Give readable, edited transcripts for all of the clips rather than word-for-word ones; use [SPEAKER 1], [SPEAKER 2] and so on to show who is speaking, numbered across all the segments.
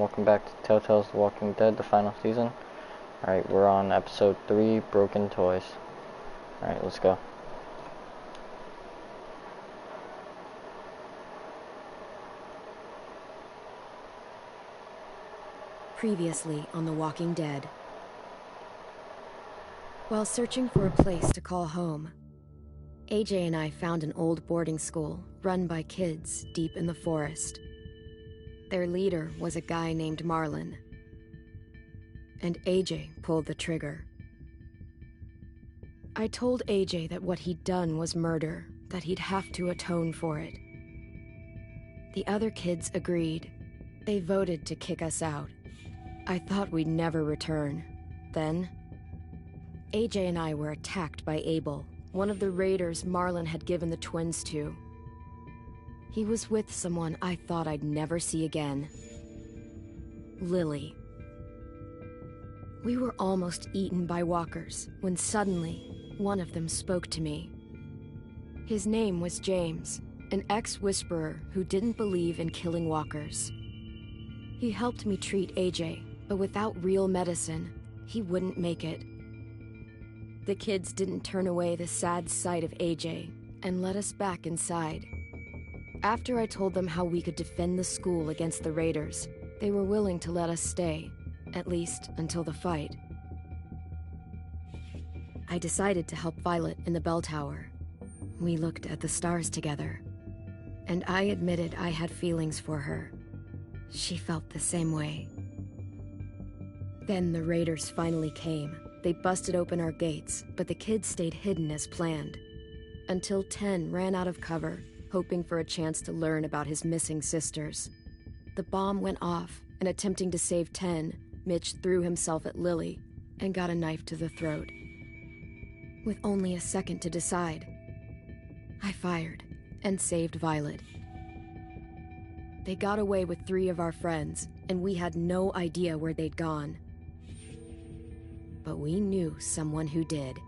[SPEAKER 1] welcome back to Telltale's The Walking Dead, the final season. Alright, we're on episode 3, Broken Toys. Alright, let's go.
[SPEAKER 2] Previously on The Walking Dead. While searching for a place to call home, AJ and I found an old boarding school run by kids deep in the forest. Their leader was a guy named Marlon, and AJ pulled the trigger. I told AJ that what he'd done was murder, that he'd have to atone for it. The other kids agreed. They voted to kick us out. I thought we'd never return. Then, AJ and I were attacked by Abel, one of the raiders Marlon had given the twins to. He was with someone I thought I'd never see again. Lily. We were almost eaten by walkers when suddenly one of them spoke to me. His name was James, an ex-whisperer who didn't believe in killing walkers. He helped me treat AJ, but without real medicine, he wouldn't make it. The kids didn't turn away the sad sight of AJ and let us back inside. After I told them how we could defend the school against the raiders, they were willing to let us stay, at least until the fight. I decided to help Violet in the bell tower. We looked at the stars together, and I admitted I had feelings for her. She felt the same way. Then the raiders finally came. They busted open our gates, but the kids stayed hidden as planned. Until 10 ran out of cover, hoping for a chance to learn about his missing sisters. The bomb went off, and attempting to save 10, Mitch threw himself at Lily and got a knife to the throat. With only a second to decide, I fired and saved Violet. They got away with 3 of our friends, and we had no idea where they'd gone. But we knew someone who did.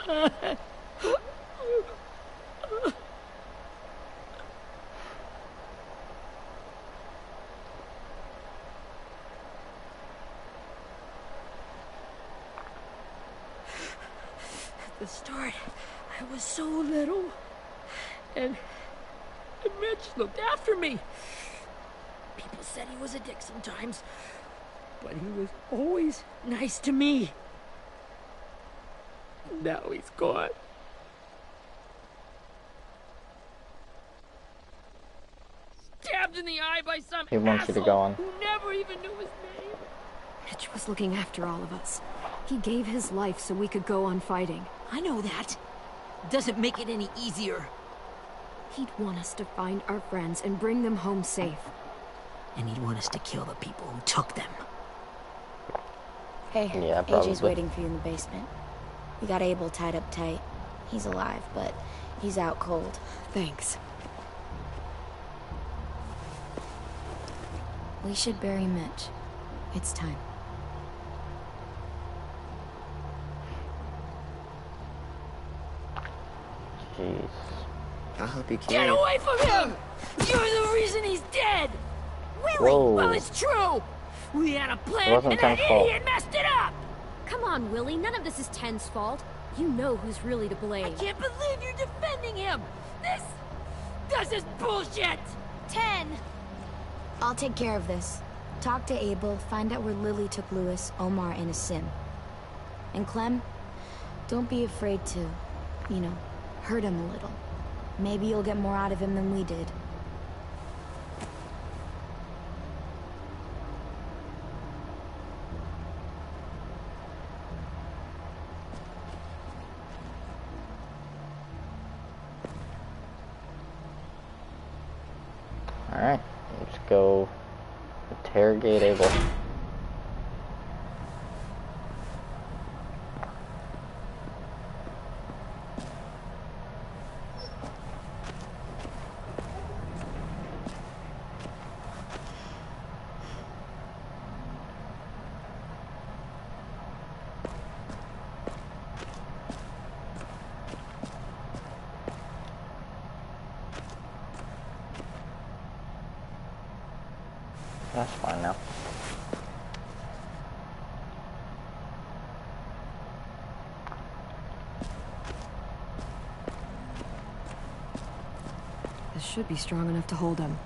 [SPEAKER 3] At the start, I was so little, and Mitch looked after me. People said he was a dick sometimes, but he was always nice to me. Now he's gone. Stabbed in the eye by some
[SPEAKER 1] He wants you to go on.
[SPEAKER 3] who never even knew his name.
[SPEAKER 2] Mitch was looking after all of us. He gave his life so we could go on fighting.
[SPEAKER 3] I know that. Doesn't make it any easier.
[SPEAKER 2] He'd want us to find our friends and bring them home safe.
[SPEAKER 3] And he'd want us to kill the people who took them.
[SPEAKER 4] Hey,
[SPEAKER 1] Yeah,
[SPEAKER 4] AJ's
[SPEAKER 1] probably.
[SPEAKER 4] waiting for you in the basement. We got Abel tied up tight. He's alive, but he's out cold.
[SPEAKER 2] Thanks.
[SPEAKER 4] We should bury Mitch. It's time.
[SPEAKER 1] Jeez.
[SPEAKER 5] I'll help you
[SPEAKER 3] Get
[SPEAKER 5] carry it.
[SPEAKER 3] away from him! You're the reason he's dead!
[SPEAKER 1] Whoa.
[SPEAKER 3] Well, it's true! We had a
[SPEAKER 1] It
[SPEAKER 3] plan,
[SPEAKER 1] wasn't
[SPEAKER 3] and that
[SPEAKER 1] Ten's fault.
[SPEAKER 3] idiot messed it up!
[SPEAKER 6] Come on, Willie. None of this is Ten's fault.
[SPEAKER 2] You know who's really to blame.
[SPEAKER 3] I can't believe you're defending him! This is bullshit!
[SPEAKER 4] 10! I'll take care of this. Talk to Abel, find out where Lily took Lewis, Omar, and a sim. And Clem, don't be afraid to, you know, hurt him a little. Maybe you'll get more out of him than we did.
[SPEAKER 1] Alright, let's go interrogate Abel. That's fine now.
[SPEAKER 2] This should be strong enough to hold him.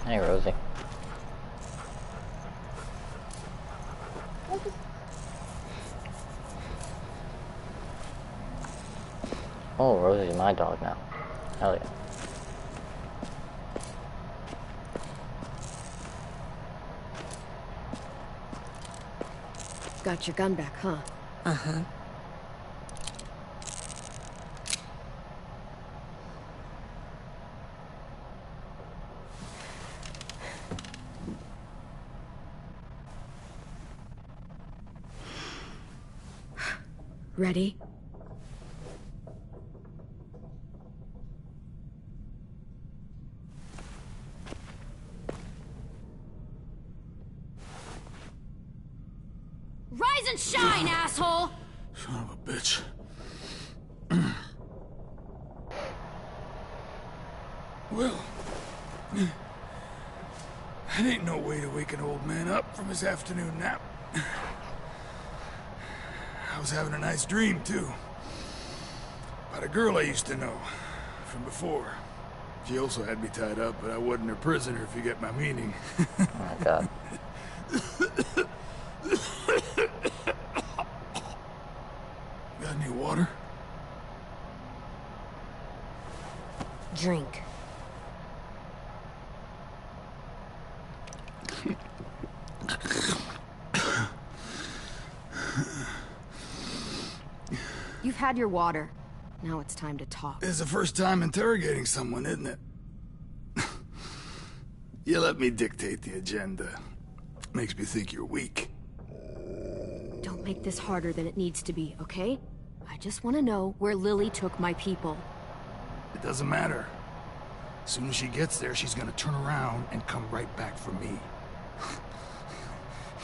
[SPEAKER 1] Hey, Rosie. Oh, Rosie's my dog now. Hell yeah.
[SPEAKER 2] Got your gun back, huh?
[SPEAKER 3] Uh-huh.
[SPEAKER 2] Ready? Rise and shine, asshole!
[SPEAKER 5] Son of a bitch. Well, that ain't no way to wake an old man up from his afternoon nap. I was having a nice dream, too. About a girl I used to know from before. She also had me tied up, but I wasn't her prisoner, if you get my meaning.
[SPEAKER 1] Oh my god.
[SPEAKER 5] Got any water?
[SPEAKER 3] Drink.
[SPEAKER 2] You've had your water. Now it's time to talk.
[SPEAKER 5] It's the first time interrogating someone, isn't it? You let me dictate the agenda. Makes me think you're weak.
[SPEAKER 2] Don't make this harder than it needs to be, okay? I just want to know where Lily took my people.
[SPEAKER 5] It doesn't matter. As soon as she gets there, she's gonna turn around and come right back for me.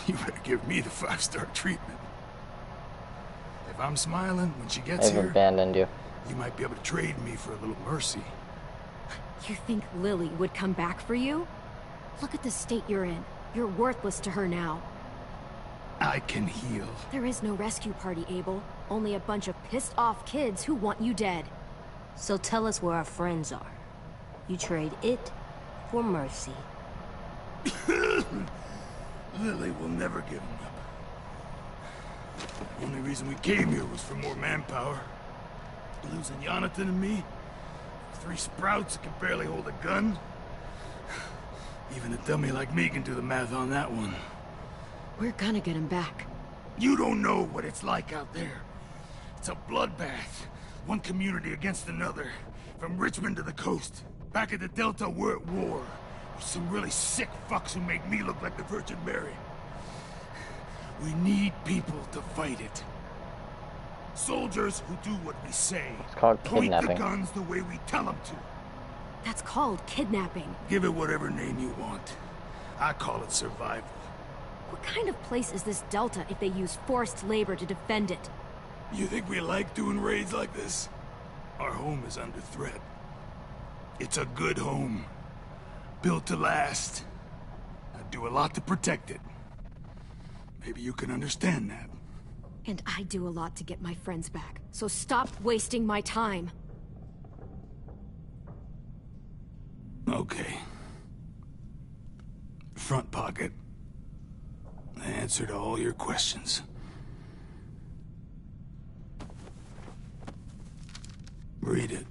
[SPEAKER 5] You better give me the 5-star treatment. If I'm smiling when she gets
[SPEAKER 1] They've
[SPEAKER 5] here,
[SPEAKER 1] abandoned you.
[SPEAKER 5] you might be able to trade me for a little mercy.
[SPEAKER 2] You think Lily would come back for you? Look at the state you're in. You're worthless to her now.
[SPEAKER 5] I can heal.
[SPEAKER 2] There is no rescue party, Abel. Only a bunch of pissed-off kids who want you dead.
[SPEAKER 3] So tell us where our friends are. You trade it for mercy.
[SPEAKER 5] Lily will never give me up. The only reason we came here was for more manpower. Losing Jonathan and me, 3 sprouts that can barely hold a gun. Even a dummy like me can do the math on that one.
[SPEAKER 2] We're gonna get him back.
[SPEAKER 5] You don't know what it's like out there. It's a bloodbath. One community against another. From Richmond to the coast. Back at the Delta, we're at war. With some really sick fucks who make me look like the Virgin Mary. We need people to fight it. Soldiers who do what we say.
[SPEAKER 1] It's called
[SPEAKER 5] Point the
[SPEAKER 1] kidnapping.
[SPEAKER 5] guns the way we tell them to.
[SPEAKER 2] That's called kidnapping.
[SPEAKER 5] Give it whatever name you want. I call it survival.
[SPEAKER 2] What kind of place is this Delta if they use forced labor to defend it?
[SPEAKER 5] You think we like doing raids like this? Our home is under threat. It's a good home. Built to last. I'd do a lot to protect it. Maybe you can understand that.
[SPEAKER 2] And I do a lot to get my friends back, so stop wasting my time.
[SPEAKER 5] Okay. Front pocket. The answer to all your questions. Read it.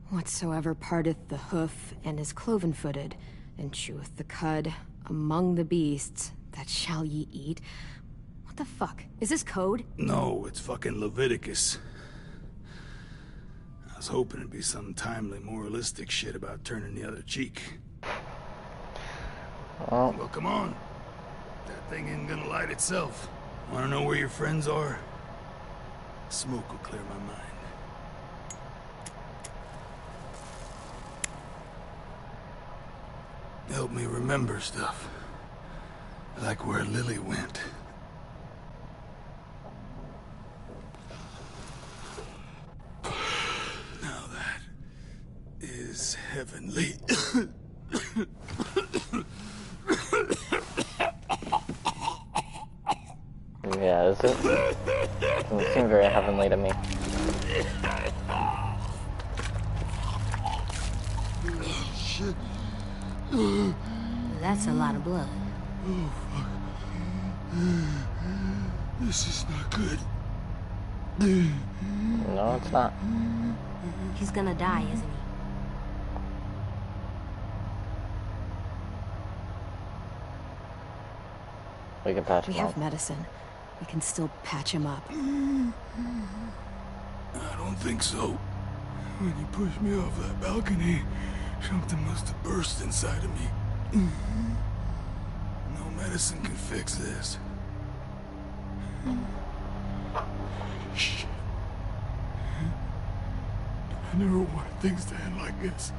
[SPEAKER 2] Whatsoever parteth the hoof and is cloven-footed, and cheweth the cud among the beasts, that shall ye eat. What the fuck? Is this code?
[SPEAKER 5] No, it's fucking Leviticus. I was hoping it'd be some timely, moralistic shit about turning the other cheek.
[SPEAKER 1] Well,
[SPEAKER 5] Well, come on. That thing ain't gonna light itself. Wanna know where your friends are? Smoke will clear my mind. Help me remember stuff. Like where Lily went. Now that is heavenly.
[SPEAKER 1] yeah, is it? Doesn't seem very heavenly to me.
[SPEAKER 5] Shit.
[SPEAKER 4] That's a lot of blood.
[SPEAKER 5] Oh, fuck. This is not good.
[SPEAKER 1] No, it's not.
[SPEAKER 4] He's gonna die, isn't he?
[SPEAKER 1] We can patch
[SPEAKER 2] We
[SPEAKER 1] him
[SPEAKER 2] have
[SPEAKER 1] up.
[SPEAKER 2] medicine. We can still patch him up.
[SPEAKER 5] I don't think so. When you pushed me off that balcony, something must have burst inside of me. No medicine can fix this. Shit. I never wanted things to end like this.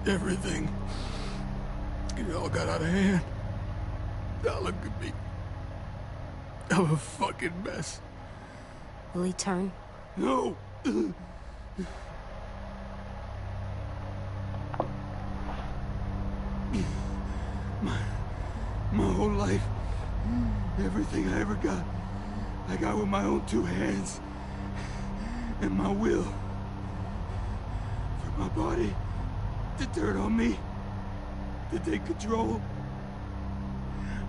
[SPEAKER 5] Everything. It all got out of hand. Now look at me. I'm a fucking mess.
[SPEAKER 4] Will he turn?
[SPEAKER 5] No! My whole life, everything I ever got, I got with my own two hands. And my will. For my body to turn on me, to take control.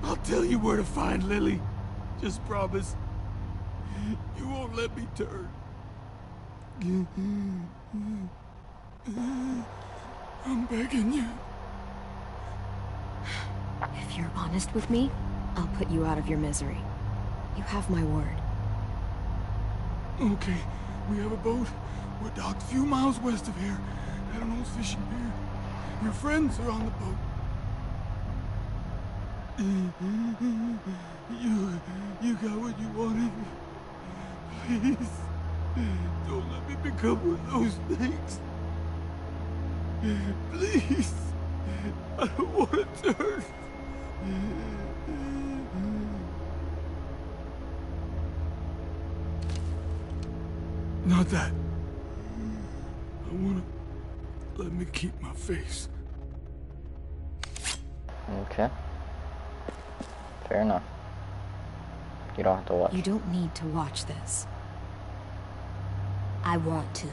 [SPEAKER 5] I'll tell you where to find Lily. Just promise. You won't let me turn. I'm begging you.
[SPEAKER 2] If you're honest with me, I'll put you out of your misery. You have my word.
[SPEAKER 5] Okay, we have a boat. We're docked a few miles west of here at an old fishing pier. Your friends are on the boat. You got what you wanted. Please, don't let me become one of those things. Please, I don't want to turn. Not that. I want to let me keep my face.
[SPEAKER 1] Okay. Fair enough. You don't have to watch.
[SPEAKER 2] You don't need to watch this.
[SPEAKER 4] I want to.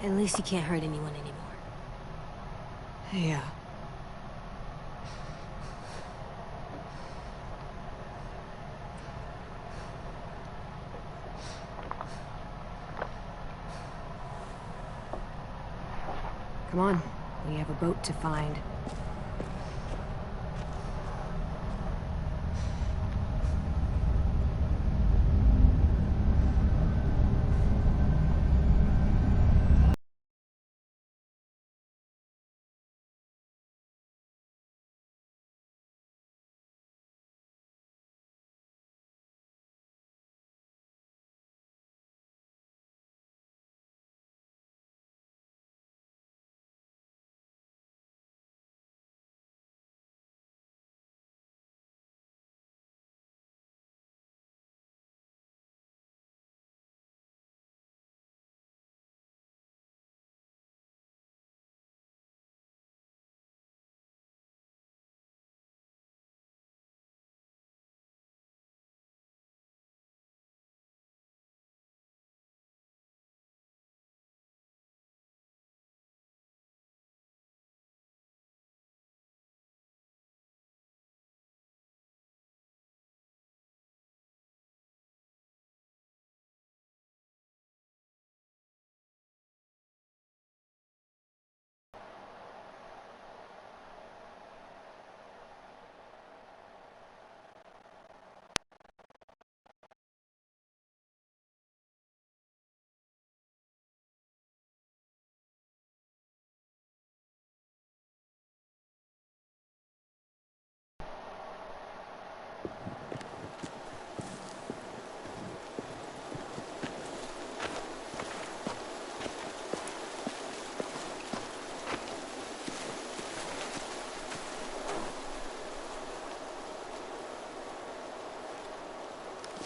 [SPEAKER 4] At least he can't hurt anyone anymore.
[SPEAKER 2] Yeah. Come on, we have a boat to find.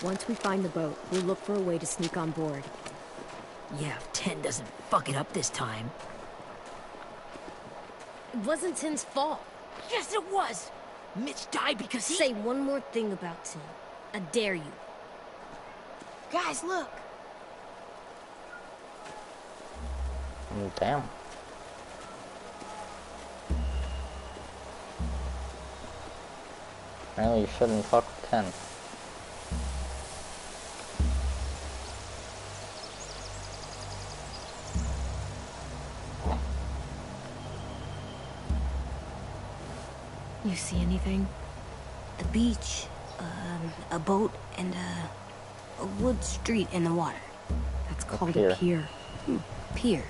[SPEAKER 2] Once we find the boat, we'll look for a way to sneak on board.
[SPEAKER 3] Yeah, if 10 doesn't fuck it up this time.
[SPEAKER 6] It wasn't Tin's fault.
[SPEAKER 3] Yes, it was! Mitch died because he...
[SPEAKER 6] Say one more thing about Tin. I dare you.
[SPEAKER 4] Guys, look!
[SPEAKER 1] Damn. Apparently you shouldn't fuck with 10.
[SPEAKER 2] You see anything?
[SPEAKER 4] The beach, a boat, and a wood street in the water.
[SPEAKER 2] That's called
[SPEAKER 1] pier.
[SPEAKER 2] a pier. Pier.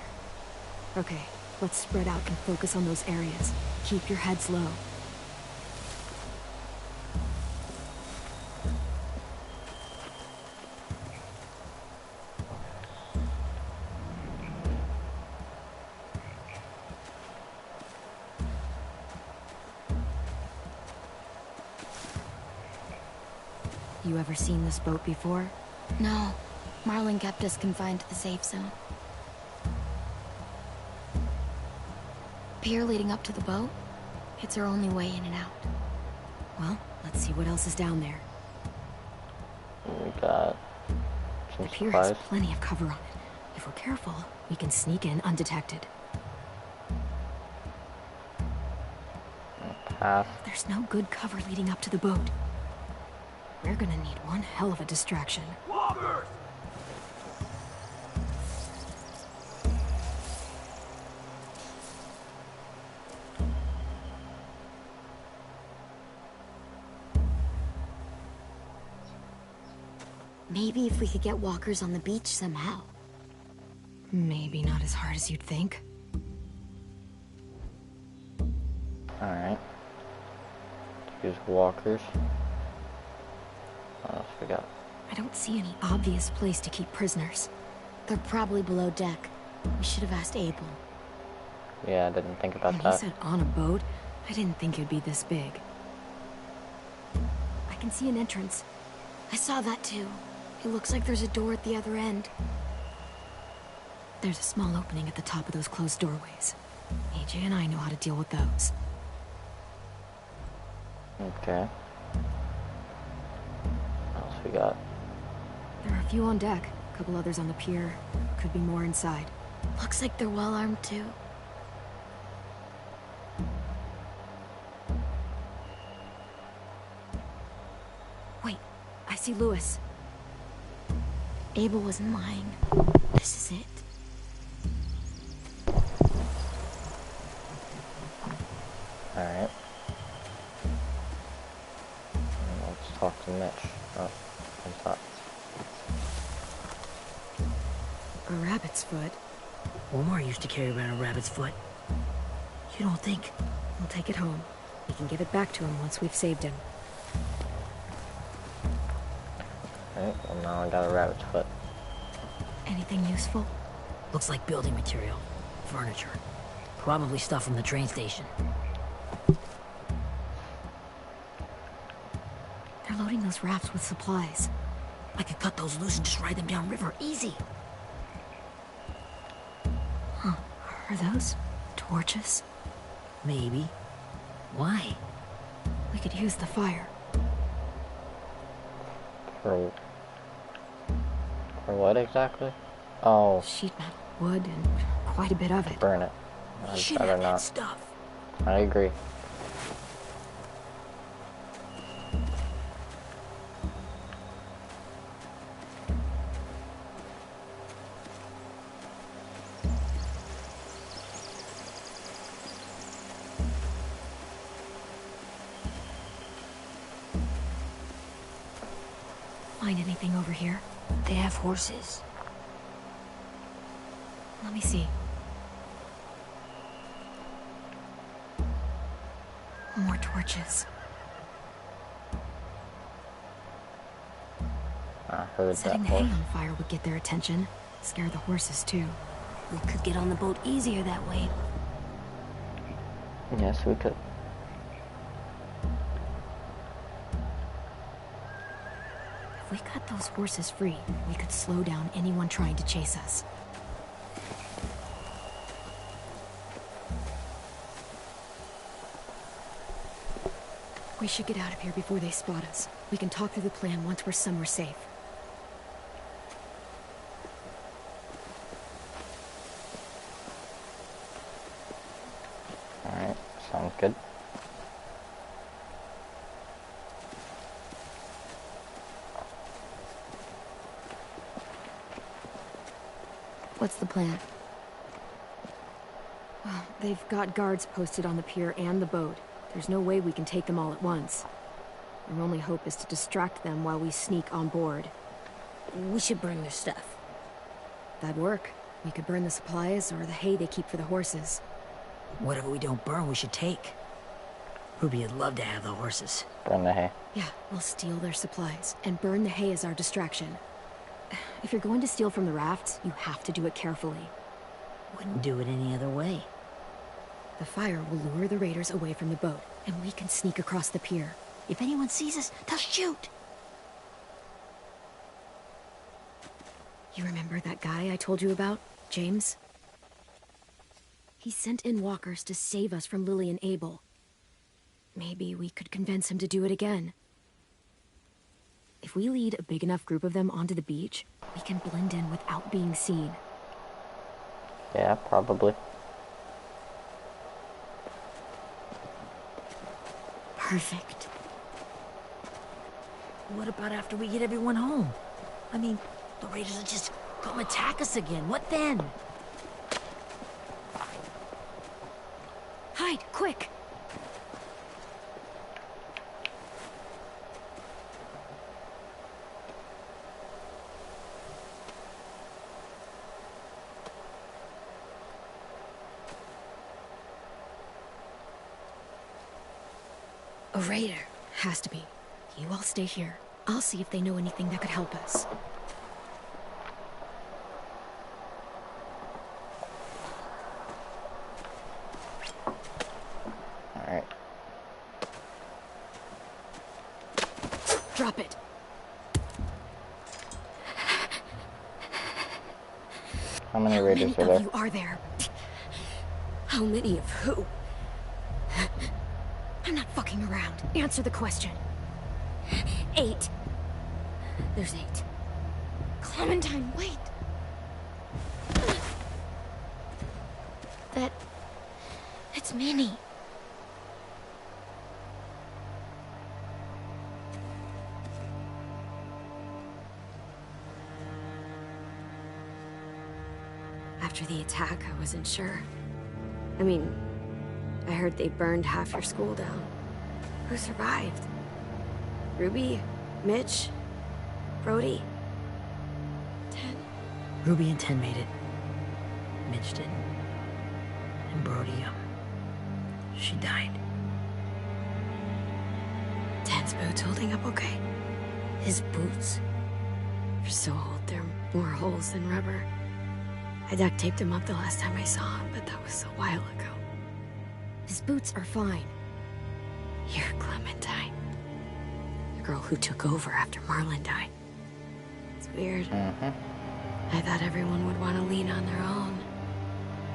[SPEAKER 2] Okay, let's spread out and focus on those areas. Keep your heads low. You ever seen this boat before?
[SPEAKER 4] No, Marlin kept us confined to the safe zone. Pier leading up to the boat? It's our only way in and out.
[SPEAKER 2] Well, let's see what else is down there.
[SPEAKER 1] We got some
[SPEAKER 2] The pier has
[SPEAKER 1] supplies.
[SPEAKER 2] plenty of cover on it. If we're careful, we can sneak in undetected.
[SPEAKER 1] Path.
[SPEAKER 2] There's no good cover leading up to the boat. We're gonna need one hell of a distraction.
[SPEAKER 5] Walkers!
[SPEAKER 4] Maybe if we could get walkers on the beach somehow.
[SPEAKER 2] Maybe not as hard as you'd think.
[SPEAKER 1] Alright. Use walkers. What else we got?
[SPEAKER 2] I don't see any obvious place to keep prisoners.
[SPEAKER 4] They're probably below deck. We should have asked Abel.
[SPEAKER 1] Yeah, I didn't think about
[SPEAKER 2] When he
[SPEAKER 1] that.
[SPEAKER 2] said on a boat, I didn't think it'd be this big. I can see an entrance.
[SPEAKER 4] I saw that too. It looks like there's a door at the other end.
[SPEAKER 2] There's a small opening at the top of those closed doorways. AJ and I know how to deal with those.
[SPEAKER 1] Okay. What else we got?
[SPEAKER 2] There are a few on deck, a couple others on the pier. Could be more inside.
[SPEAKER 4] Looks like they're well armed too.
[SPEAKER 2] Wait, I see Lewis.
[SPEAKER 4] Abel wasn't lying. This is it.
[SPEAKER 1] Alright. Let's talk to Mitch. Oh, what's that?
[SPEAKER 2] A rabbit's foot.
[SPEAKER 3] Omar used to carry around a rabbit's foot. You don't think?
[SPEAKER 2] We'll take it home. We can give it back to him once we've saved him.
[SPEAKER 1] Alright, well now I got a rabbit's foot.
[SPEAKER 2] Anything useful?
[SPEAKER 3] Looks like building material. Furniture. Probably stuff from the train station.
[SPEAKER 2] They're loading those rafts with supplies.
[SPEAKER 3] I could cut those loose and just ride them downriver. Easy.
[SPEAKER 2] Huh. Are those torches?
[SPEAKER 3] Maybe. Why?
[SPEAKER 2] We could use the fire.
[SPEAKER 1] For what exactly? Oh,
[SPEAKER 2] Sheet metal, wood, and quite a bit of it.
[SPEAKER 1] burn it.
[SPEAKER 3] We
[SPEAKER 1] I'd
[SPEAKER 3] should
[SPEAKER 1] better
[SPEAKER 3] have that
[SPEAKER 1] not.
[SPEAKER 3] stuff.
[SPEAKER 1] I agree.
[SPEAKER 2] Find anything over here?
[SPEAKER 4] They have horses.
[SPEAKER 2] Let me see. More torches.
[SPEAKER 1] I heard
[SPEAKER 2] Setting
[SPEAKER 1] that
[SPEAKER 2] the hay
[SPEAKER 1] horse.
[SPEAKER 2] on fire would get their attention. Scare the horses, too.
[SPEAKER 4] We could get on the boat easier that way.
[SPEAKER 1] Yes, we could.
[SPEAKER 2] If we cut those horses free, we could slow down anyone trying to chase us. We should get out of here before they spot us. We can talk through the plan once we're somewhere safe.
[SPEAKER 1] Alright, sounds good.
[SPEAKER 4] What's the plan?
[SPEAKER 2] Well, they've got guards posted on the pier and the boat. There's no way we can take them all at once. Our only hope is to distract them while we sneak on board.
[SPEAKER 6] We should burn their stuff.
[SPEAKER 2] That'd work. We could burn the supplies or the hay they keep for the horses.
[SPEAKER 3] Whatever we don't burn, we should take. Ruby would love to have the horses.
[SPEAKER 1] Burn the hay.
[SPEAKER 2] Yeah, we'll steal their supplies and burn the hay as our distraction. If you're going to steal from the rafts, you have to do it carefully.
[SPEAKER 3] Wouldn't do it any other way.
[SPEAKER 2] The fire will lure the raiders away from the boat, and we can sneak across the pier.
[SPEAKER 3] If anyone sees us, they'll shoot.
[SPEAKER 2] You remember that guy I told you about, James? He sent in walkers to save us from Lily and Abel. Maybe we could convince him to do it again. If we lead a big enough group of them onto the beach, we can blend in without being seen.
[SPEAKER 1] Yeah, probably.
[SPEAKER 2] Perfect.
[SPEAKER 3] What about after we get everyone home? I mean, the raiders will just come attack us again. What then?
[SPEAKER 2] Hide, quick! A raider. Has to be. You all stay here. I'll see if they know anything that could help us.
[SPEAKER 1] Alright.
[SPEAKER 2] Drop it.
[SPEAKER 1] How many raiders are
[SPEAKER 2] How many
[SPEAKER 1] there?
[SPEAKER 2] of you are there? How many of who? I'm not fucking around. Answer the question. 8. There's 8. Clementine, wait! It's Minnie. After the attack, I wasn't sure. I mean, I heard they burned half your school down. Who survived? Ruby? Mitch? Brody? 10?
[SPEAKER 3] Ruby and 10 made it. Mitch didn't. And Brody, she died.
[SPEAKER 2] 10's boots holding up okay?
[SPEAKER 6] His boots.
[SPEAKER 2] They're so old, they're more holes than rubber. I duct taped him up the last time I saw him, but that was a while ago. His boots are fine. You're Clementine. The girl who took over after Marlon died. It's weird. I thought everyone would want to lean on their own.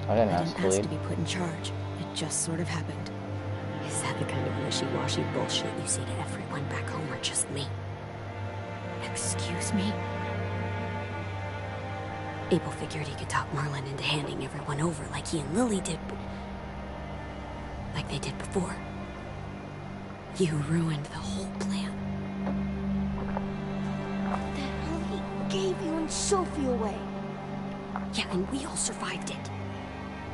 [SPEAKER 1] I didn't
[SPEAKER 2] I
[SPEAKER 1] ask
[SPEAKER 2] didn't
[SPEAKER 1] to
[SPEAKER 2] ask
[SPEAKER 1] lead.
[SPEAKER 2] to be put in charge. It just sort of happened.
[SPEAKER 6] Is that the kind of wishy-washy bullshit you say to everyone back home, or just me?
[SPEAKER 2] Excuse me?
[SPEAKER 6] Abel figured he could talk Marlon into handing everyone over like he and Lily did, but... like they did before. You ruined the whole plan.
[SPEAKER 4] The hell he gave you and Sophie away.
[SPEAKER 6] Yeah, and we all survived it.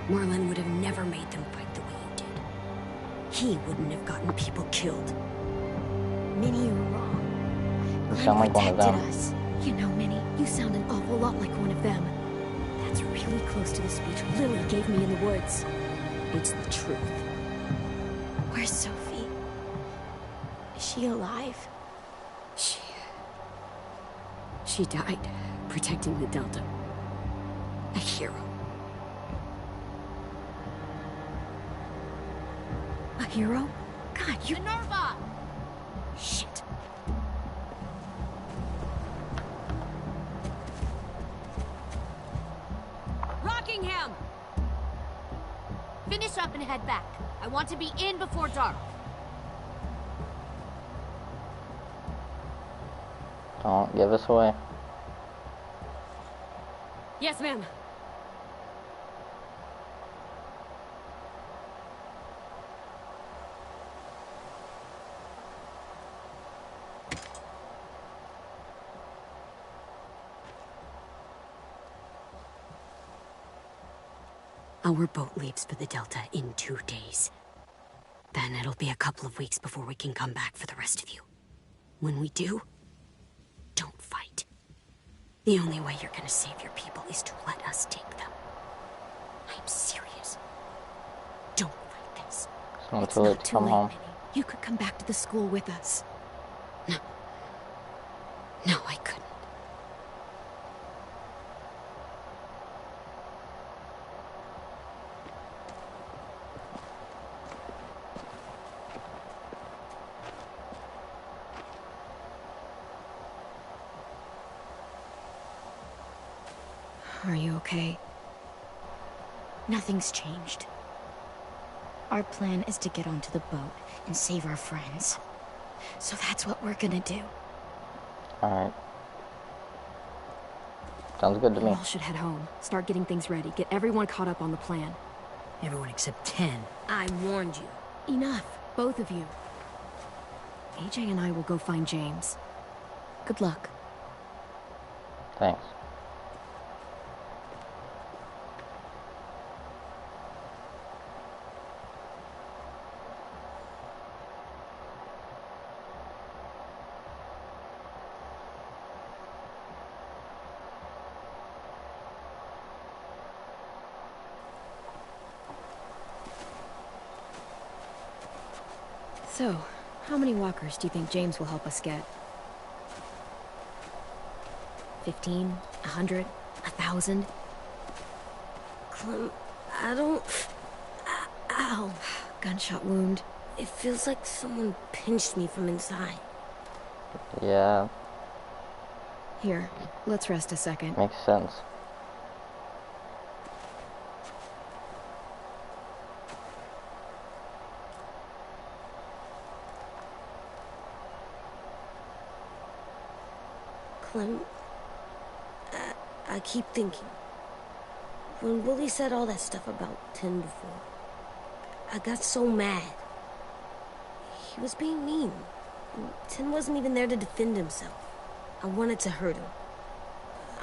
[SPEAKER 6] Marlon would have never made them fight the way you did. He wouldn't have gotten people killed.
[SPEAKER 4] Minnie, you're wrong.
[SPEAKER 1] You
[SPEAKER 4] Glenn
[SPEAKER 1] sound like one of
[SPEAKER 4] protected
[SPEAKER 1] them.
[SPEAKER 4] us.
[SPEAKER 2] You know, Minnie, you sound an awful lot like one of them. That's really close to the speech Lily gave me in the woods.
[SPEAKER 6] It's the truth.
[SPEAKER 4] Where's Sophie? Is she alive?
[SPEAKER 2] She died protecting the Delta.
[SPEAKER 6] A hero.
[SPEAKER 2] A hero? God, you...
[SPEAKER 6] Minerva!
[SPEAKER 2] Shit.
[SPEAKER 7] getting him! Finish up and head back. I want to be in before dark.
[SPEAKER 1] Don't give us away.
[SPEAKER 7] Yes, ma'am.
[SPEAKER 6] Our boat leaves for the Delta in 2 days. Then it'll be a couple of weeks before we can come back for the rest of you. When we do, don't fight. The only way you're gonna save your people is to let us take them. I'm serious. Don't fight this.
[SPEAKER 1] It's not
[SPEAKER 2] It's
[SPEAKER 1] too late
[SPEAKER 2] not
[SPEAKER 1] to
[SPEAKER 2] too
[SPEAKER 1] come
[SPEAKER 2] late,
[SPEAKER 1] home.
[SPEAKER 2] Minnie. You could come back to the school with us.
[SPEAKER 6] No, I couldn't.
[SPEAKER 2] Are you okay?
[SPEAKER 4] Nothing's changed. Our plan is to get onto the boat and save our friends. So that's what we're gonna do.
[SPEAKER 1] Alright. Sounds good to
[SPEAKER 2] We
[SPEAKER 1] me.
[SPEAKER 2] all should head home. Start getting things ready. Get everyone caught up on the plan.
[SPEAKER 3] Everyone except 10.
[SPEAKER 7] I warned you.
[SPEAKER 2] Enough, both of you. AJ and I will go find James. Good luck.
[SPEAKER 1] Thanks.
[SPEAKER 2] So, how many walkers do you think James will help us get? 15? 100? 1,000?
[SPEAKER 7] Clem, I don't... Ow.
[SPEAKER 2] Gunshot wound.
[SPEAKER 7] It feels like someone pinched me from inside.
[SPEAKER 1] Yeah,
[SPEAKER 2] Here, let's rest a second.
[SPEAKER 1] makes sense.
[SPEAKER 7] Clem, I keep thinking. When Willie said all that stuff about Tin before, I got so mad. He was being mean. Tin wasn't even there to defend himself. I wanted to hurt him.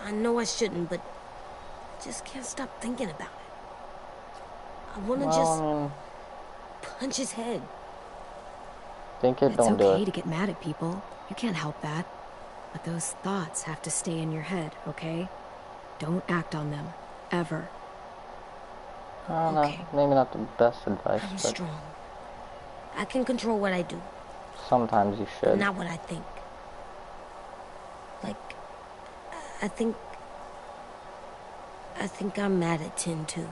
[SPEAKER 7] I know I shouldn't, but I just can't stop thinking about it. I want to just
[SPEAKER 1] I mean,
[SPEAKER 7] punch his head.
[SPEAKER 1] think it,
[SPEAKER 2] It's
[SPEAKER 1] don't do
[SPEAKER 2] okay
[SPEAKER 1] it.
[SPEAKER 2] to get mad at people. You can't help that. But those thoughts have to stay in your head, okay? Don't act on them. Ever. Okay.
[SPEAKER 1] Maybe not the best advice,
[SPEAKER 7] I'm
[SPEAKER 1] but
[SPEAKER 7] strong. I can control what I do,
[SPEAKER 1] sometimes you
[SPEAKER 7] but
[SPEAKER 1] should.
[SPEAKER 7] not what I think. Like, I think I'm mad at Tin, too.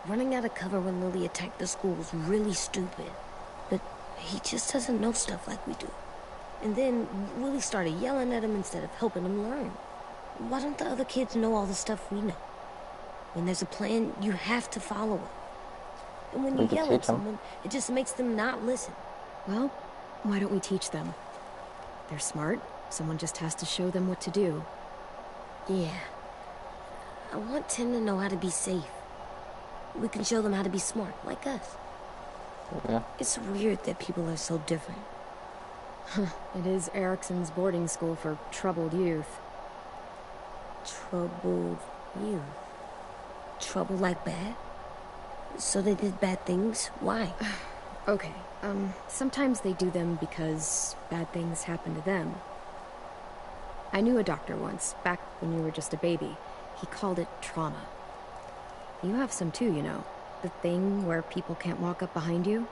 [SPEAKER 7] Running out of cover when Lily attacked the school was really stupid. But he just doesn't know stuff like we do. And then Willie started yelling at him instead of helping him learn. Why don't the other kids know all the stuff we know? When there's a plan, you have to follow it. And when
[SPEAKER 1] We
[SPEAKER 7] you
[SPEAKER 1] could
[SPEAKER 7] yell
[SPEAKER 1] teach
[SPEAKER 7] at
[SPEAKER 1] 'em.
[SPEAKER 7] someone, it just makes them not listen.
[SPEAKER 2] Well, why don't we teach them? They're smart. Someone just has to show them what to do.
[SPEAKER 7] Yeah. I want Tin to know how to be safe. We can show them how to be smart, like us.
[SPEAKER 1] Yeah.
[SPEAKER 7] It's weird that people are so different.
[SPEAKER 2] It is Erickson's boarding school for troubled youth.
[SPEAKER 7] Troubled youth. Trouble like bad? So they did bad things? Why?
[SPEAKER 2] Okay, sometimes they do them because bad things happen to them. I knew a doctor once, back when you were just a baby. He called it trauma. You have some too, you know. The thing where people can't walk up behind you.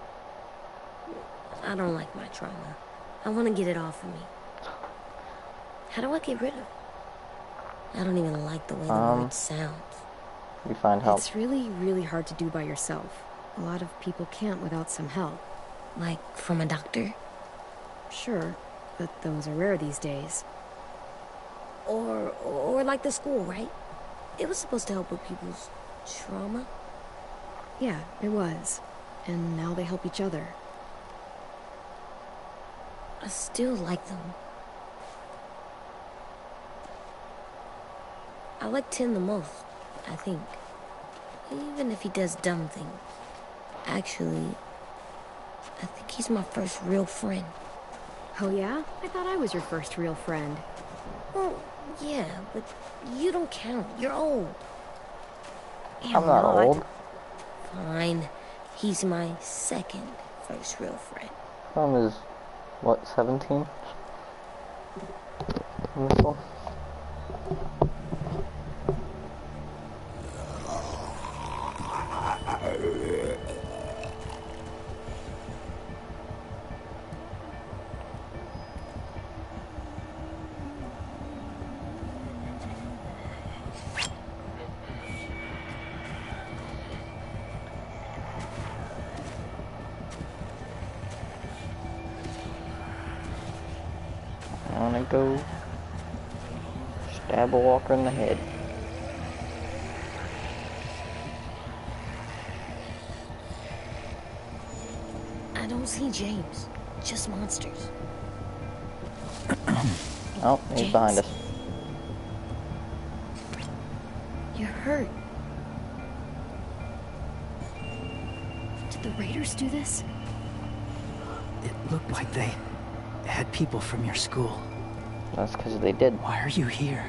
[SPEAKER 7] I don't like my trauma. I want to get it off of me. How do I get rid of it? I don't even like the way the word sounds.
[SPEAKER 1] You find help.
[SPEAKER 2] It's really, really hard to do by yourself. A lot of people can't without some help.
[SPEAKER 7] Like, from a doctor?
[SPEAKER 2] Sure, but those are rare these days.
[SPEAKER 7] Or like the school, right? It was supposed to help with people's trauma.
[SPEAKER 2] Yeah, it was. And now they help each other.
[SPEAKER 7] I still like them. I like Tin the most, I think. Even if he does dumb things. Actually, I think he's my first real friend.
[SPEAKER 2] Oh yeah? I thought I was your first real friend.
[SPEAKER 7] Well, yeah, but you don't count. You're old.
[SPEAKER 1] I'm not old.
[SPEAKER 7] Fine. He's my second first real friend.
[SPEAKER 1] Tom is, what, 17? In this one? I wanna go stab a walker in the head.
[SPEAKER 7] I don't see James. Just monsters.
[SPEAKER 1] Oh, he's
[SPEAKER 7] James?
[SPEAKER 1] behind us.
[SPEAKER 2] You're hurt. Did the raiders do this?
[SPEAKER 8] It looked like they had people from your school.
[SPEAKER 1] That's because they did.
[SPEAKER 8] Why are you here?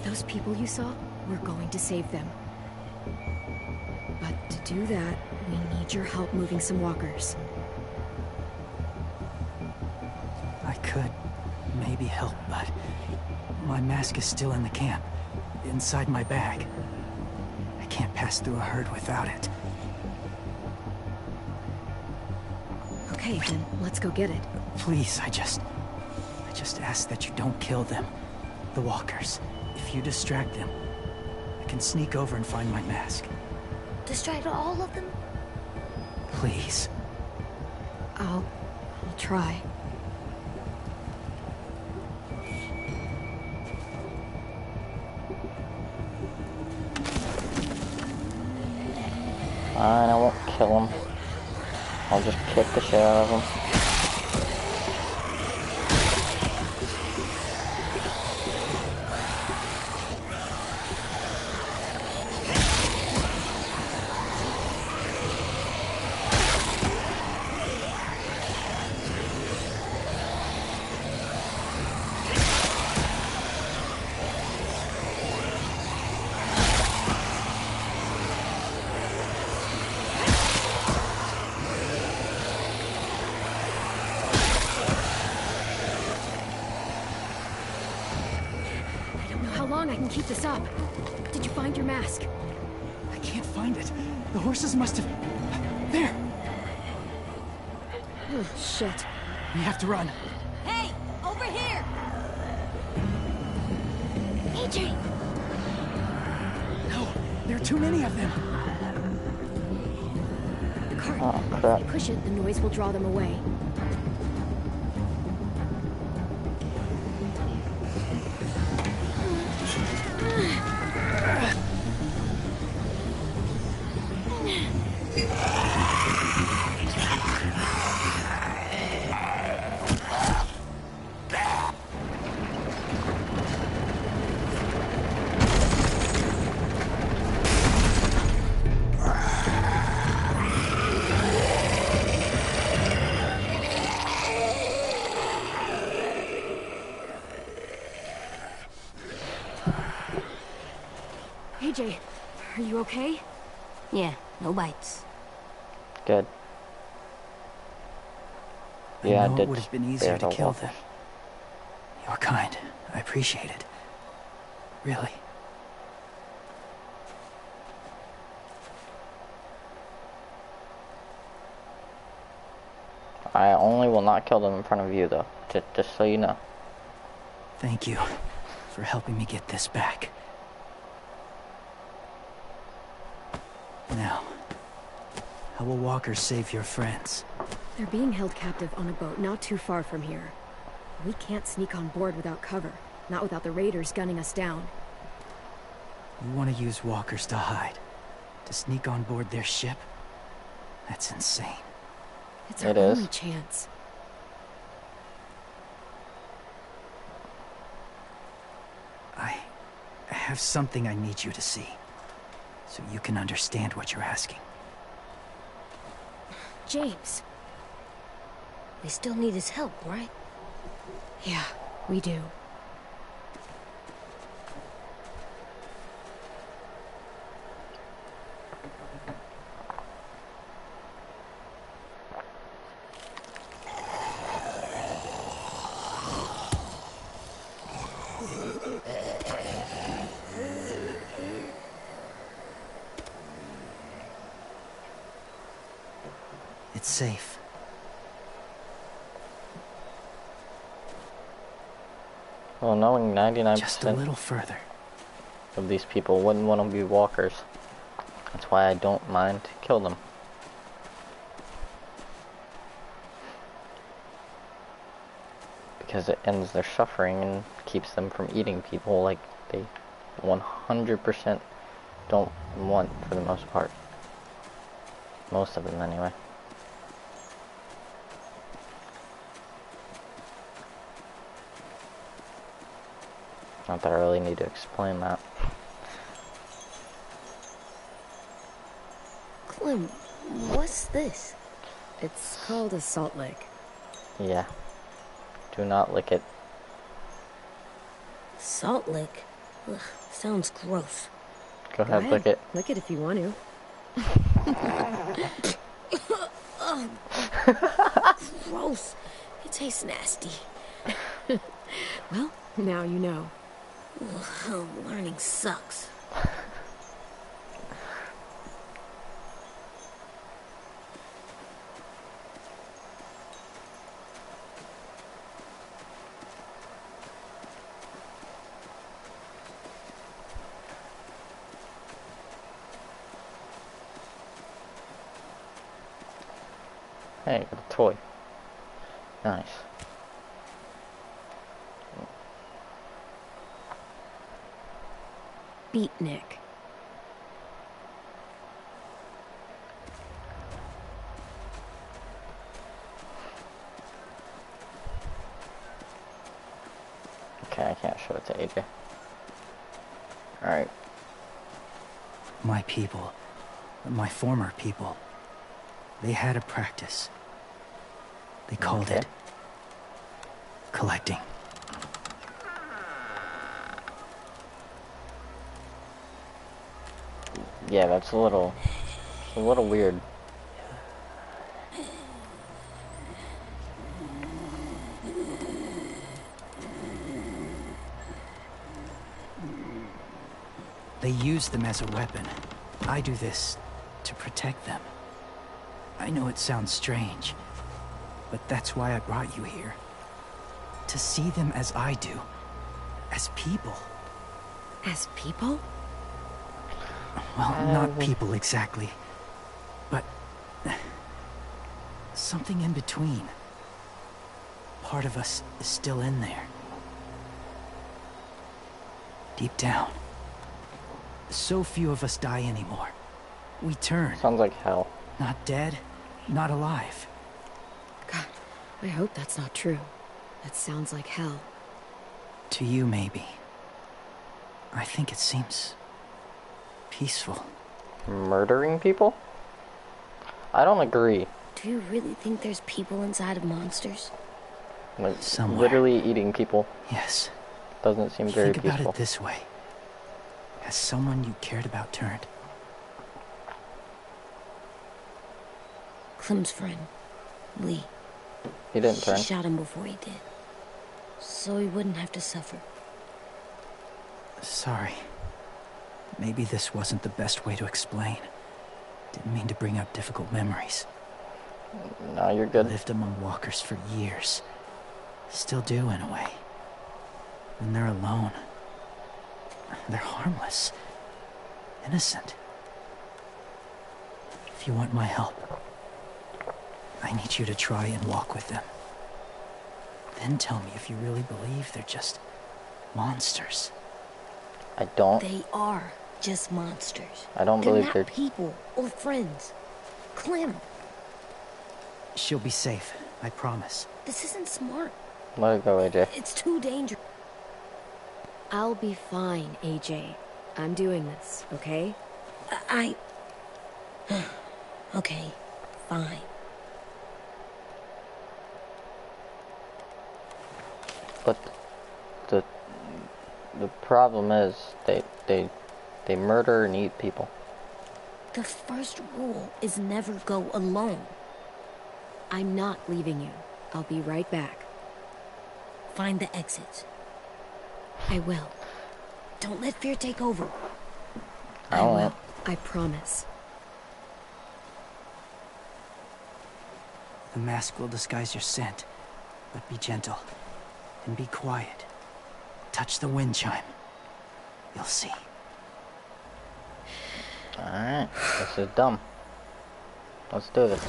[SPEAKER 2] Those people you saw, we're going to save them. But to do that, we need your help moving some walkers.
[SPEAKER 8] I could maybe help, but my mask is still in the camp, inside my bag. I can't pass through a herd without it.
[SPEAKER 2] Okay, then let's go get it.
[SPEAKER 8] Please, I just ask that you don't kill them. The walkers. If you distract them, I can sneak over and find my mask.
[SPEAKER 7] Distract all of them?
[SPEAKER 8] Please.
[SPEAKER 2] I'll try.
[SPEAKER 1] Fine, I won't kill him. I'll just kick the shit out of him.
[SPEAKER 2] I can keep this up. Did you find your mask?
[SPEAKER 8] I can't find it. The horses must have... There!
[SPEAKER 2] Oh, shit.
[SPEAKER 8] We have to run.
[SPEAKER 6] Hey! Over here!
[SPEAKER 2] AJ!
[SPEAKER 8] No! There are too many of them!
[SPEAKER 2] The cart.
[SPEAKER 1] Oh, crap.
[SPEAKER 2] If you push it, the noise will draw them away. AJ, are you okay?
[SPEAKER 7] Yeah, no bites.
[SPEAKER 1] Good.
[SPEAKER 8] I
[SPEAKER 1] Yeah, I
[SPEAKER 8] know
[SPEAKER 1] did
[SPEAKER 8] it would have been easier to
[SPEAKER 1] the
[SPEAKER 8] kill
[SPEAKER 1] walkers.
[SPEAKER 8] them. You're kind. I appreciate it. Really.
[SPEAKER 1] I only will not kill them in front of you, though. Just so you know.
[SPEAKER 8] Thank you for helping me get this back. Now, how will walkers save your friends?
[SPEAKER 2] They're being held captive on a boat not too far from here. We can't sneak on board without cover. Not without the raiders gunning us down.
[SPEAKER 8] You want to use walkers to hide? To sneak on board their ship? That's insane.
[SPEAKER 2] It's our
[SPEAKER 1] It is.
[SPEAKER 2] only chance.
[SPEAKER 8] I have something I need you to see, so you can understand what you're asking.
[SPEAKER 7] James. We still need his help, right?
[SPEAKER 2] Yeah, we do.
[SPEAKER 8] It's safe.
[SPEAKER 1] Well, knowing 99%
[SPEAKER 8] Just a little further.
[SPEAKER 1] of these people wouldn't want to be walkers. That's why I don't mind to kill them. Because it ends their suffering and keeps them from eating people like they 100% don't want for the most part. Most of them anyway. Not that I really need to explain that.
[SPEAKER 7] Clem, what's this?
[SPEAKER 2] It's called a salt lick.
[SPEAKER 1] Yeah. Do not lick it.
[SPEAKER 7] Salt lick? Ugh, sounds gross.
[SPEAKER 1] Go ahead, lick it.
[SPEAKER 2] Lick it if you want to.
[SPEAKER 7] Gross. It tastes nasty.
[SPEAKER 2] Well, now you know.
[SPEAKER 7] Ugh, learning sucks.
[SPEAKER 1] Hey, got a toy. Nice.
[SPEAKER 2] Beatnik.
[SPEAKER 1] Okay, I can't show it to AJ. Alright.
[SPEAKER 8] My people, my former people, they had a practice. They called
[SPEAKER 1] Okay.
[SPEAKER 8] it collecting.
[SPEAKER 1] Yeah, that's a little weird.
[SPEAKER 8] They use them as a weapon. I do this to protect them. I know it sounds strange, but that's why I brought you here. To see them as I do. As people.
[SPEAKER 2] As people?
[SPEAKER 8] Well, not people exactly, but something in between. Part of us is still in there. Deep down. So few of us die anymore. We turn.
[SPEAKER 1] Sounds like hell.
[SPEAKER 8] Not dead, not alive.
[SPEAKER 2] God, I hope that's not true. That sounds like hell.
[SPEAKER 8] To you, maybe. I think it seems peaceful.
[SPEAKER 1] Murdering people? I don't agree.
[SPEAKER 7] Do you really think there's people inside of monsters?
[SPEAKER 1] Like,
[SPEAKER 8] Somewhere.
[SPEAKER 1] literally eating people
[SPEAKER 8] Yes.
[SPEAKER 1] doesn't seem very
[SPEAKER 8] Think about
[SPEAKER 1] peaceful.
[SPEAKER 8] it this way. Has someone you cared about turned?
[SPEAKER 7] Clem's friend, Lee.
[SPEAKER 1] He didn't
[SPEAKER 7] She
[SPEAKER 1] turn.
[SPEAKER 7] shot him before he did. So he wouldn't have to suffer.
[SPEAKER 8] Sorry. Maybe this wasn't the best way to explain. Didn't mean to bring up difficult memories.
[SPEAKER 1] No, you're
[SPEAKER 8] I
[SPEAKER 1] good.
[SPEAKER 8] lived among walkers for years. Still do, in a way. When they're alone, they're harmless. Innocent. If you want my help, I need you to try and walk with them. Then tell me if you really believe they're just monsters.
[SPEAKER 1] I don't.
[SPEAKER 7] They are. just monsters.
[SPEAKER 1] I don't
[SPEAKER 7] They're
[SPEAKER 1] believe
[SPEAKER 7] not
[SPEAKER 1] they're...
[SPEAKER 7] people or friends. Clem,
[SPEAKER 8] She'll be safe, I promise.
[SPEAKER 7] this isn't smart.
[SPEAKER 1] Let it go, AJ.
[SPEAKER 7] It's too dangerous.
[SPEAKER 2] I'll be fine, AJ. I'm doing this, okay?
[SPEAKER 7] Okay, fine.
[SPEAKER 1] But the problem is they murder and eat people.
[SPEAKER 7] The first rule is never go alone.
[SPEAKER 2] I'm not leaving you. I'll be right back.
[SPEAKER 7] Find the exits.
[SPEAKER 2] I will.
[SPEAKER 7] Don't let fear take over.
[SPEAKER 1] I
[SPEAKER 2] I will.
[SPEAKER 1] won't.
[SPEAKER 2] I promise.
[SPEAKER 8] The mask will disguise your scent, but be gentle and be quiet. Touch the wind chime. You'll see.
[SPEAKER 1] Alright, this is dumb. Let's do this.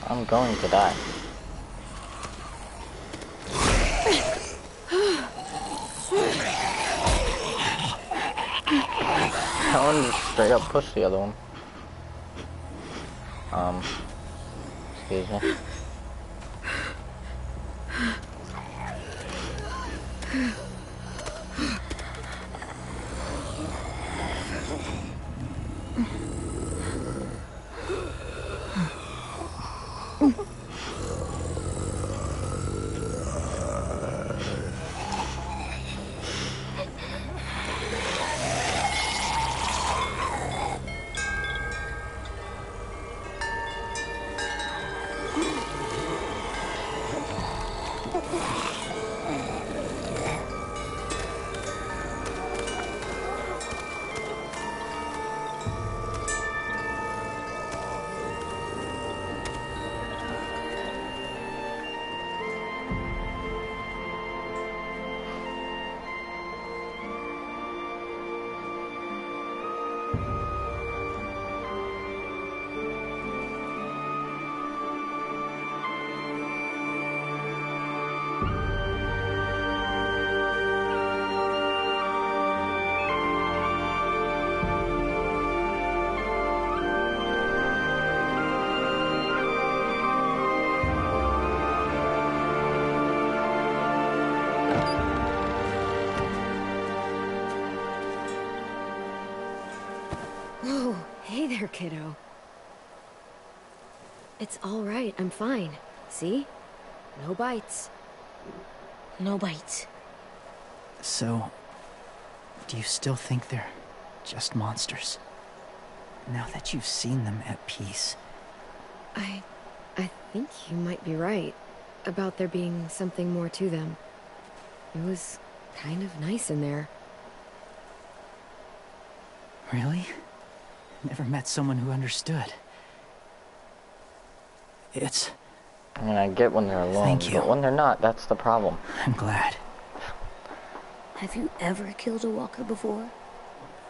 [SPEAKER 1] I'm going to die. That one just straight up pushed the other one. Excuse me.
[SPEAKER 2] Whoa, hey there, kiddo. It's all right, I'm fine. See? No bites.
[SPEAKER 7] No bites.
[SPEAKER 8] So, do you still think they're just monsters? Now that you've seen them at peace.
[SPEAKER 2] I think you might be right about there being something more to them. It was kind of nice in there.
[SPEAKER 8] Really? Never met someone who understood. It's...
[SPEAKER 1] I mean, I get when they're alone,
[SPEAKER 8] Thank you.
[SPEAKER 1] but when they're not, that's the problem.
[SPEAKER 8] I'm glad.
[SPEAKER 7] Have you ever killed a walker before?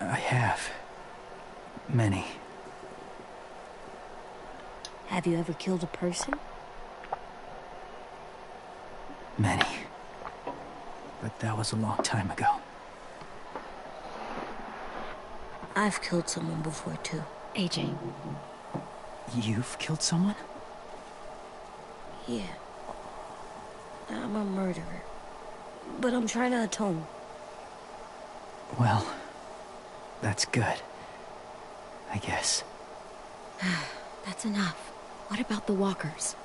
[SPEAKER 8] I have. Many.
[SPEAKER 7] Have you ever killed a person?
[SPEAKER 8] Many. But that was a long time ago.
[SPEAKER 7] I've killed someone before, too.
[SPEAKER 2] AJ,
[SPEAKER 8] You've killed someone?
[SPEAKER 7] Yeah. I'm a murderer. But I'm trying to atone.
[SPEAKER 8] Well, that's good. I guess.
[SPEAKER 2] that's enough. What about the walkers?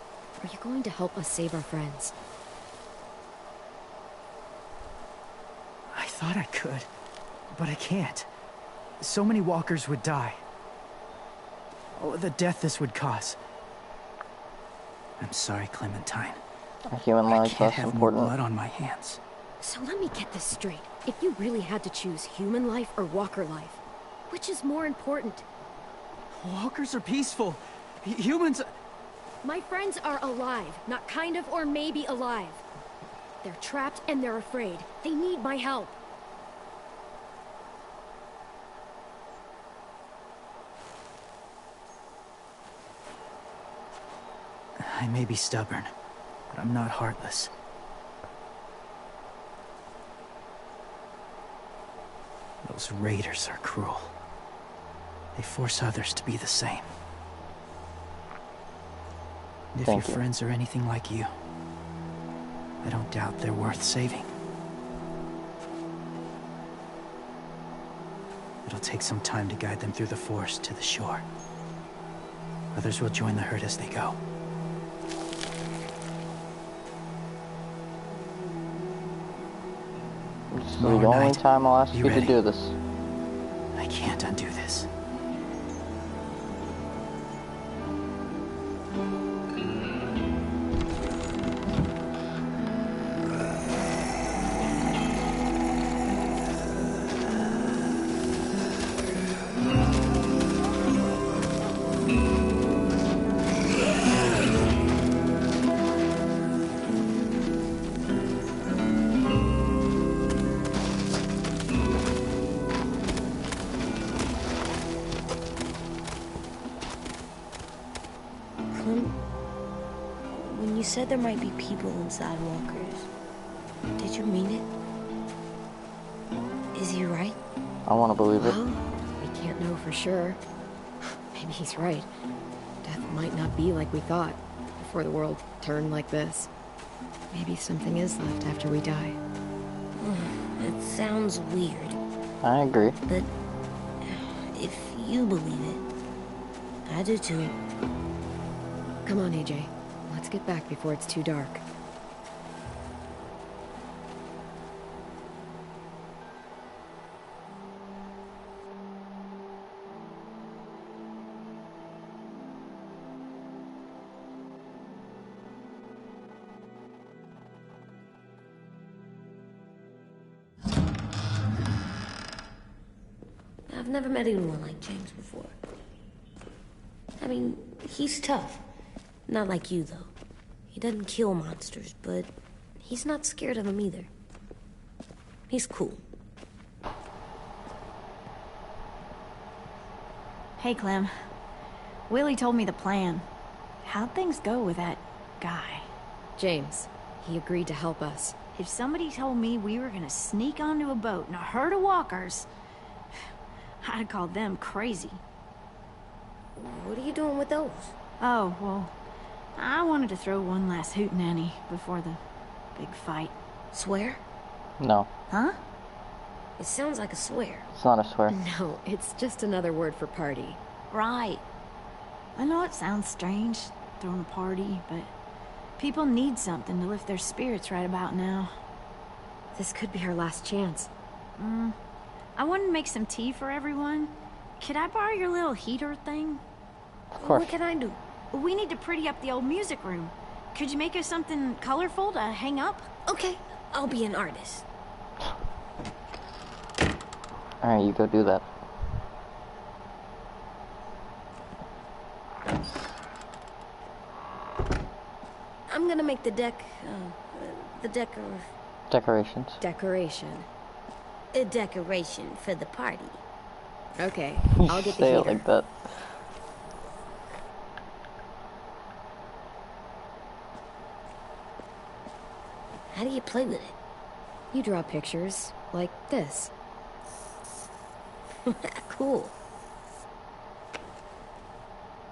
[SPEAKER 2] Are you going to help us save our friends?
[SPEAKER 8] I thought I could, but I can't. So many walkers would die. Oh, the death this would cause. I'm sorry, Clementine.
[SPEAKER 1] Human
[SPEAKER 8] I
[SPEAKER 1] life
[SPEAKER 8] can't
[SPEAKER 1] less
[SPEAKER 8] have more
[SPEAKER 1] important.
[SPEAKER 8] blood on my hands.
[SPEAKER 2] So let me get this straight. If you really had to choose human life or walker life, which is more important?
[SPEAKER 8] Walkers are peaceful. Humans...
[SPEAKER 2] My friends are alive, not kind of or maybe alive. They're trapped and they're afraid. They need my help.
[SPEAKER 8] I may be stubborn, but I'm not heartless. Those raiders are cruel. They force others to be the same. And if your friends are anything like you, I don't doubt they're worth saving. It'll take some time to guide them through the forest to the shore. Others will join the herd as they go.
[SPEAKER 1] This will be the only time I'll ask you to do this.
[SPEAKER 8] I can't undo this.
[SPEAKER 7] When you said there might be people inside walkers, did you mean it? Is he right?
[SPEAKER 1] I want to believe it.
[SPEAKER 2] Well, we can't know for sure. Maybe he's right. Death might not be like we thought before the world turned like this. Maybe something is left after we die.
[SPEAKER 7] It sounds weird.
[SPEAKER 1] I agree.
[SPEAKER 7] But if you believe it, I do too.
[SPEAKER 2] Come on, AJ. Let's get back before it's too dark.
[SPEAKER 7] I've never met anyone like James before. I mean, he's tough. Not like you, though. He doesn't kill monsters, but he's not scared of them either. He's cool.
[SPEAKER 9] Hey, Clem. Willie told me the plan. How'd things go with that guy?
[SPEAKER 2] James, he agreed to help us.
[SPEAKER 9] If somebody told me we were gonna sneak onto a boat in a herd of walkers, I'd call them crazy.
[SPEAKER 7] What are you doing with those?
[SPEAKER 9] Oh, well, I wanted to throw one last hootenanny before the big fight.
[SPEAKER 7] Swear?
[SPEAKER 1] No.
[SPEAKER 9] Huh?
[SPEAKER 7] It sounds like a swear.
[SPEAKER 1] It's not a swear.
[SPEAKER 2] No, it's just another word for party.
[SPEAKER 9] Right. I know it sounds strange, throwing a party, but people need something to lift their spirits right about now.
[SPEAKER 2] This could be our last chance.
[SPEAKER 9] I wanted to make some tea for everyone. Could I borrow your little heater thing?
[SPEAKER 1] Of course.
[SPEAKER 7] What can I do?
[SPEAKER 9] We need to pretty up the old music room. Could you make us something colorful to hang up?
[SPEAKER 7] Okay, I'll be an artist.
[SPEAKER 1] Alright, you go do that.
[SPEAKER 7] I'm gonna make the
[SPEAKER 1] Decorations.
[SPEAKER 2] Decoration.
[SPEAKER 7] a decoration for the party.
[SPEAKER 2] Okay,
[SPEAKER 1] You
[SPEAKER 2] I'll get the
[SPEAKER 1] say
[SPEAKER 2] heater.
[SPEAKER 1] it like that.
[SPEAKER 7] How do you play with it?
[SPEAKER 2] You draw pictures like this.
[SPEAKER 7] Cool.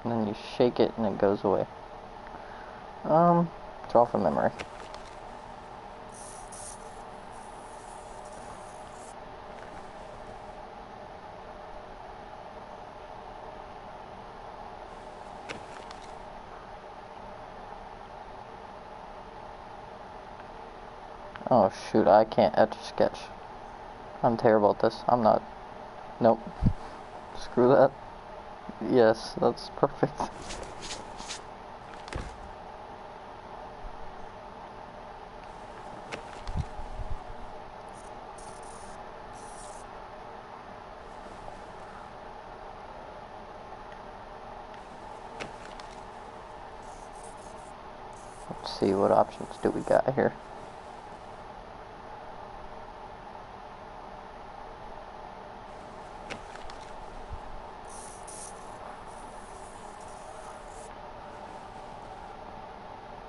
[SPEAKER 1] And then you shake it and it goes away. Draw from memory. Oh shoot, I can't etch a sketch. I'm terrible at this. I'm not. Nope. Screw that. Yes, that's perfect. Let's see, what options do we got here?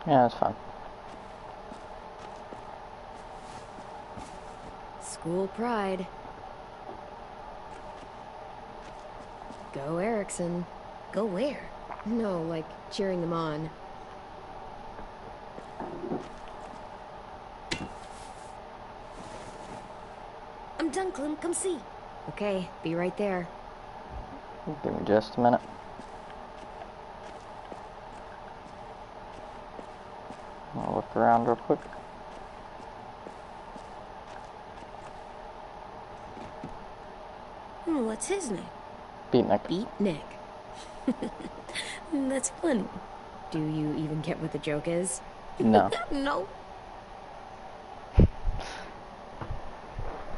[SPEAKER 1] Yeah, that's fine.
[SPEAKER 2] School pride. Go Erickson.
[SPEAKER 7] Go where?
[SPEAKER 2] No, like cheering them on.
[SPEAKER 7] I'm done, Clem. Come see.
[SPEAKER 2] Okay, be right there.
[SPEAKER 1] Give me just a minute. I'll look around real quick.
[SPEAKER 7] What's his name?
[SPEAKER 1] Beatnik.
[SPEAKER 2] Beatnik.
[SPEAKER 7] That's funny.
[SPEAKER 2] Do you even get what the joke is?
[SPEAKER 1] No.
[SPEAKER 7] No.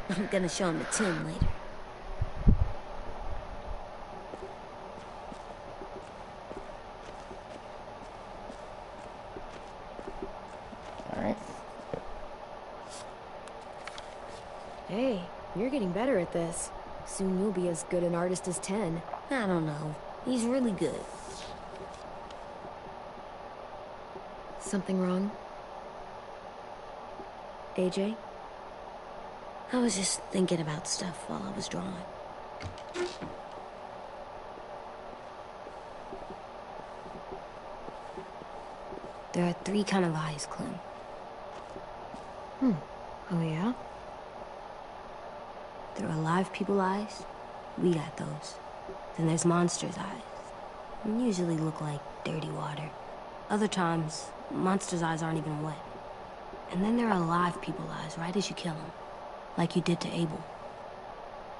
[SPEAKER 7] I'm gonna show him to Tim later.
[SPEAKER 1] Alright.
[SPEAKER 2] Hey, you're getting better at this. Soon you'll be as good an artist as 10.
[SPEAKER 7] I don't know. He's really good.
[SPEAKER 2] Something wrong? AJ?
[SPEAKER 7] I was just thinking about stuff while I was drawing. There are 3 kind of eyes, Clem.
[SPEAKER 2] Oh yeah?
[SPEAKER 7] There are alive people eyes. We got those. Then there's monsters' eyes. They usually look like dirty water. Other times, monsters' eyes aren't even wet. And then there are alive people eyes right as you kill them. Like you did to Abel.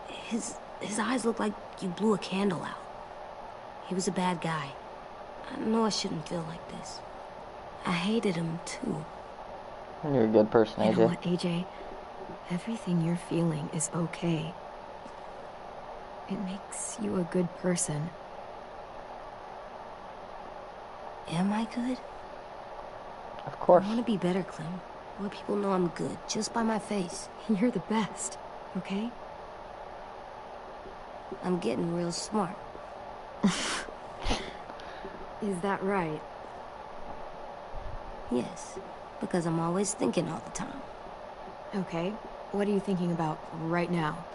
[SPEAKER 7] His eyes look like you blew a candle out. He was a bad guy. I know I shouldn't feel like this. I hated him, too.
[SPEAKER 1] You're a good person,
[SPEAKER 2] You
[SPEAKER 1] AJ.
[SPEAKER 2] know what, AJ? Everything you're feeling is okay. It makes you a good person.
[SPEAKER 7] Am I good?
[SPEAKER 1] Of course.
[SPEAKER 7] I want to be better, Clem. I want people know I'm good, just by my face.
[SPEAKER 2] You're the best, okay?
[SPEAKER 7] I'm getting real smart.
[SPEAKER 2] Is that right?
[SPEAKER 7] Yes, because I'm always thinking all the time.
[SPEAKER 2] Okay. What are you thinking about right now?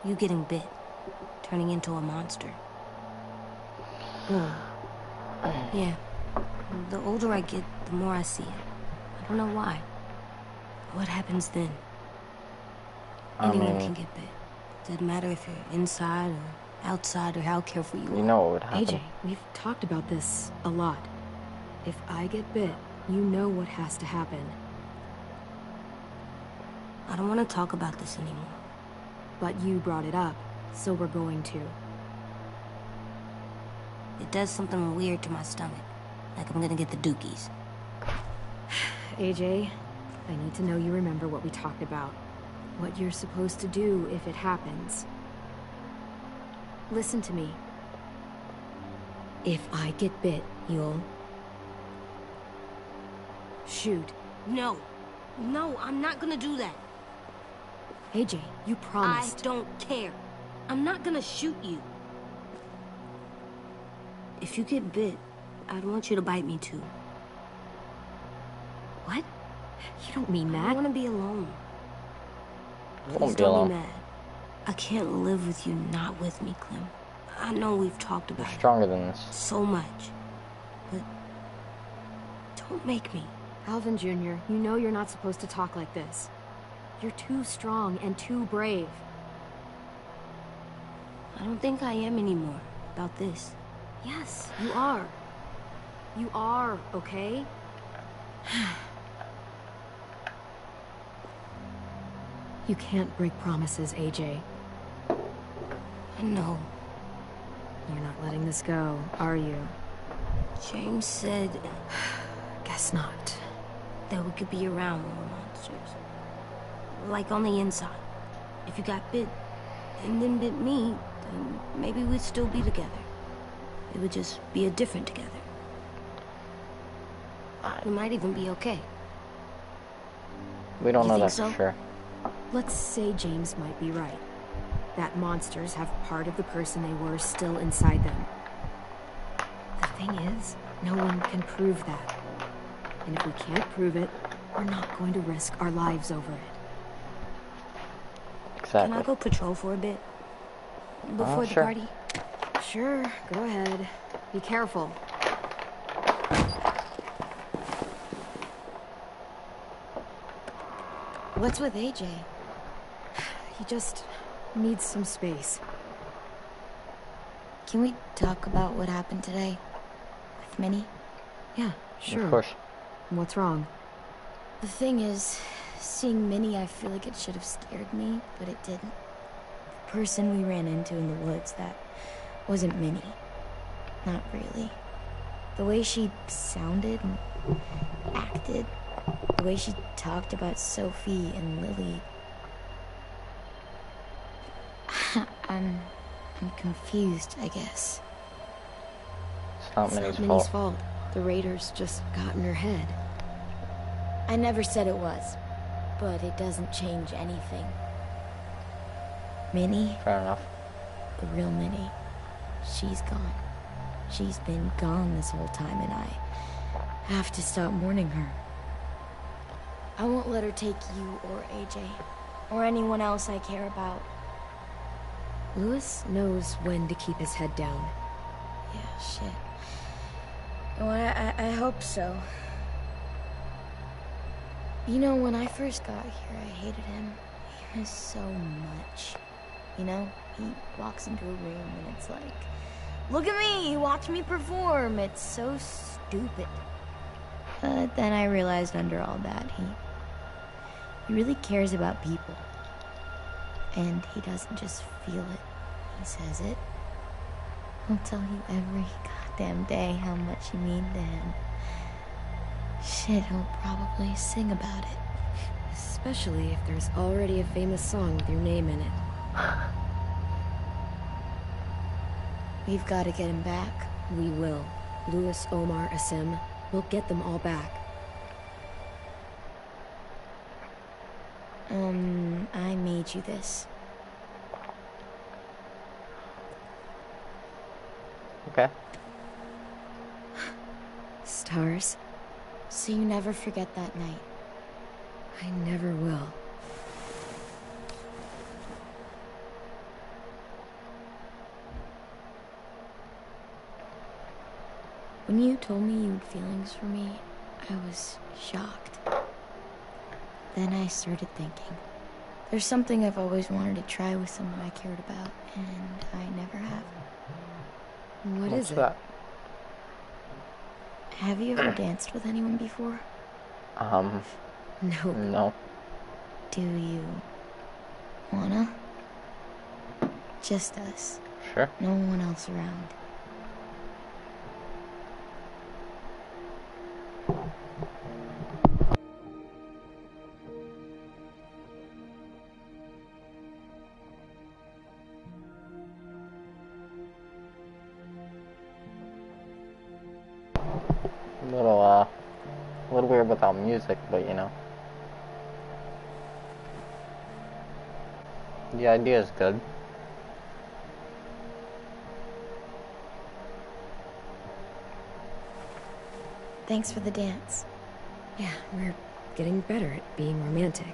[SPEAKER 7] You getting bit, turning into a monster. Yeah. The older I get, the more I see it. I don't know why. What happens then? Anyone can get bit. Doesn't matter if you're inside or outside or how careful you are.
[SPEAKER 1] You know what would happen.
[SPEAKER 2] AJ, we've talked about this a lot. If I get bit, you know what has to happen.
[SPEAKER 7] I don't want to talk about this anymore.
[SPEAKER 2] But you brought it up, so we're going to.
[SPEAKER 7] It does something weird to my stomach. Like I'm gonna get the dookies.
[SPEAKER 2] AJ, I need to know you remember what we talked about. What you're supposed to do if it happens. Listen to me. If I get bit, you'll... shoot.
[SPEAKER 7] No. No, I'm not gonna do that.
[SPEAKER 2] AJ, you promised.
[SPEAKER 7] I don't care. I'm not gonna shoot you. If you get bit, I'd want you to bite me too.
[SPEAKER 2] What? You don't mean
[SPEAKER 7] I
[SPEAKER 2] that.
[SPEAKER 7] want to be alone.
[SPEAKER 1] You
[SPEAKER 7] Please
[SPEAKER 1] won't be
[SPEAKER 7] don't
[SPEAKER 1] alone.
[SPEAKER 7] be mad. I can't live with you not with me, Clem. I know we've talked about
[SPEAKER 1] You're
[SPEAKER 7] it
[SPEAKER 1] stronger than this.
[SPEAKER 7] so much, but don't make me.
[SPEAKER 2] Alvin Jr., you know you're not supposed to talk like this. You're too strong and too brave.
[SPEAKER 7] I don't think I am anymore about this.
[SPEAKER 2] Yes, you are. You are, okay? You can't break promises, AJ.
[SPEAKER 7] I know.
[SPEAKER 2] You're not letting this go, are you?
[SPEAKER 7] James said
[SPEAKER 2] Guess not.
[SPEAKER 7] that we could be around when we're monsters. Like on the inside. If you got bit and then bit me, then maybe we'd still be together. It would just be a different together. We might even be okay.
[SPEAKER 1] We don't
[SPEAKER 7] You
[SPEAKER 1] know
[SPEAKER 7] think
[SPEAKER 1] that
[SPEAKER 7] so?
[SPEAKER 1] for sure.
[SPEAKER 2] Let's say James might be right. That monsters have part of the person they were still inside them. The thing is, No one can prove that. And if we can't prove it, we're not going to risk our lives over it.
[SPEAKER 1] Exactly.
[SPEAKER 7] Can I go patrol for a bit? Before the
[SPEAKER 1] sure.
[SPEAKER 7] party?
[SPEAKER 2] Sure, go ahead. Be careful. What's with AJ? He just needs some space.
[SPEAKER 4] Can we talk about what happened today? With Minnie?
[SPEAKER 2] Yeah, sure.
[SPEAKER 1] Of course.
[SPEAKER 2] What's wrong?
[SPEAKER 4] The thing is, seeing Minnie, I feel like it should have scared me, but it didn't. The person we ran into in the woods, that wasn't Minnie. Not really. The way she sounded and acted, the way she talked about Sophie and Lily. I'm confused, I guess.
[SPEAKER 1] It's not
[SPEAKER 2] It's
[SPEAKER 1] Minnie's
[SPEAKER 2] not Minnie's
[SPEAKER 1] fault.
[SPEAKER 2] fault. The raiders just got in her head.
[SPEAKER 4] I never said it was, but it doesn't change anything. Minnie,
[SPEAKER 1] Fair enough.
[SPEAKER 4] the real Minnie, she's gone. She's been gone this whole time, and I have to stop mourning her. I won't let her take you or AJ, or anyone else I care about.
[SPEAKER 2] Louis knows when to keep his head down.
[SPEAKER 4] Yeah, shit. Well, I hope so. You know, when I first got here, I hated him. He was so much. You know, he walks into a room and it's like, look at me, watch me perform. It's so stupid. But then I realized under all that, he really cares about people. And he doesn't just feel it, he says it. He'll tell you every goddamn day how much you mean to him. Shit, he'll probably sing about it.
[SPEAKER 2] Especially if there's already a famous song with your name in it.
[SPEAKER 4] We've got to get him back.
[SPEAKER 2] We will. Louis, Omar, Asim, we'll get them all back.
[SPEAKER 4] I made you this.
[SPEAKER 1] Okay.
[SPEAKER 2] Stars?
[SPEAKER 4] So you never forget that night.
[SPEAKER 2] I never will.
[SPEAKER 4] When you told me you had feelings for me, I was shocked. Then I started thinking. There's something I've always wanted to try with someone I cared about, and I never have.
[SPEAKER 2] What
[SPEAKER 1] What's
[SPEAKER 2] is it?
[SPEAKER 1] that?
[SPEAKER 4] Have you ever danced with anyone before?
[SPEAKER 2] No.
[SPEAKER 1] No.
[SPEAKER 4] Do you wanna? Just us.
[SPEAKER 1] Sure.
[SPEAKER 4] No one else around.
[SPEAKER 1] A little weird without music, but you know. The idea is good.
[SPEAKER 4] Thanks for the dance.
[SPEAKER 2] Yeah, we're getting better at being romantic.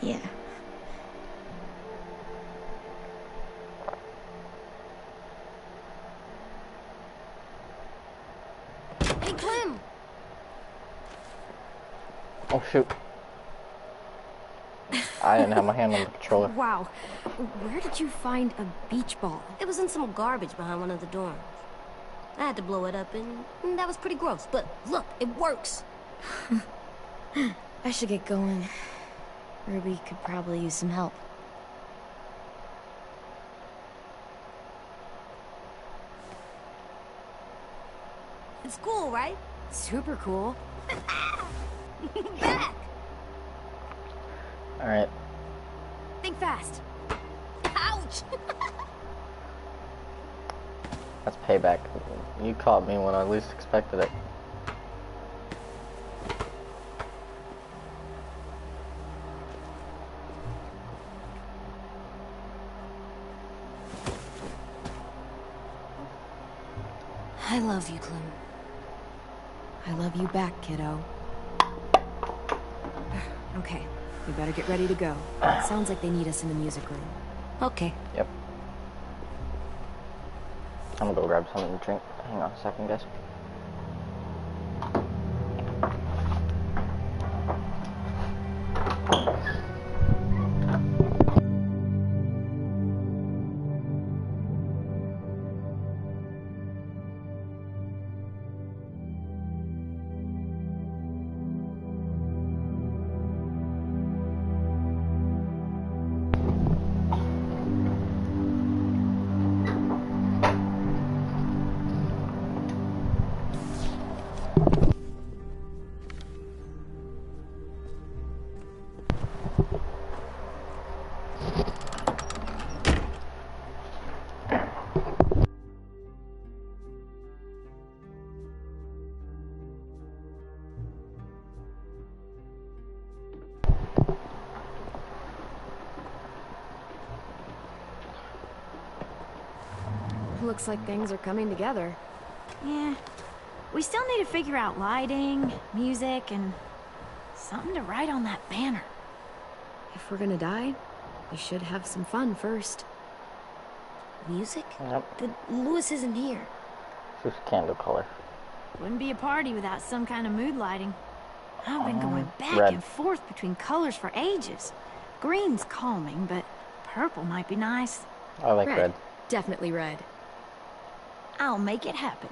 [SPEAKER 4] Yeah.
[SPEAKER 7] Hey, Clem!
[SPEAKER 1] Oh shoot. I didn't have my hand on the controller.
[SPEAKER 2] Wow. Where did you find a beach ball?
[SPEAKER 7] It was in some garbage behind one of the dorms. I had to blow it up, and that was pretty gross. But look, it works.
[SPEAKER 4] I should get going. Ruby could probably use some help.
[SPEAKER 7] It's cool, right?
[SPEAKER 2] Super cool.
[SPEAKER 7] Back!
[SPEAKER 1] Alright.
[SPEAKER 7] Think fast. Ouch!
[SPEAKER 1] That's payback. You caught me when I least expected it.
[SPEAKER 4] I love you, Clem.
[SPEAKER 2] I love you back, kiddo. Okay, we better get ready to go. Sounds like they need us in the music room.
[SPEAKER 4] Okay.
[SPEAKER 1] Yep. I'm gonna go grab something to drink. Hang on a second, guys.
[SPEAKER 2] Looks like things are coming together.
[SPEAKER 9] Yeah. We still need to figure out lighting, music, and something to write on that banner.
[SPEAKER 2] If we're gonna die, we should have some fun first.
[SPEAKER 4] Music?
[SPEAKER 1] Yep.
[SPEAKER 4] But Lewis isn't here.
[SPEAKER 1] Just candle color.
[SPEAKER 9] Wouldn't be a party without some kind of mood lighting. I've been going back
[SPEAKER 1] red.
[SPEAKER 9] and forth between colors for ages. Green's calming, but purple might be nice.
[SPEAKER 1] I like red.
[SPEAKER 2] Definitely red.
[SPEAKER 9] I'll make it happen.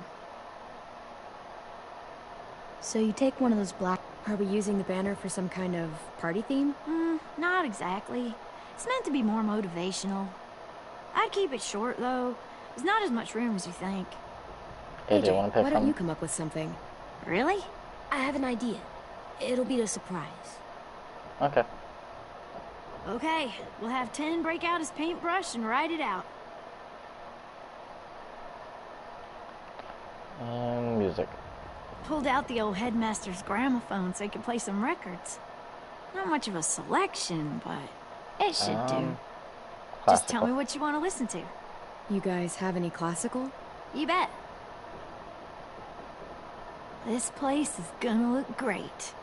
[SPEAKER 4] So you take one of those black...
[SPEAKER 2] Are we using the banner for some kind of party theme?
[SPEAKER 9] Not exactly. It's meant to be more motivational. I'd keep it short, though. There's not as much room as you think.
[SPEAKER 1] Hey, do you want to pick
[SPEAKER 2] why don't
[SPEAKER 1] something?
[SPEAKER 2] you come up with something?
[SPEAKER 9] Really?
[SPEAKER 4] I have an idea. It'll be a surprise.
[SPEAKER 1] Okay.
[SPEAKER 9] Okay, we'll have 10 break out his paintbrush and write it out.
[SPEAKER 1] And music.
[SPEAKER 9] Pulled out the old headmaster's gramophone so he could play some records. Not much of a selection, but it should do. Just tell me what you want to listen to.
[SPEAKER 2] You guys have any classical?
[SPEAKER 9] You bet. This place is gonna look great.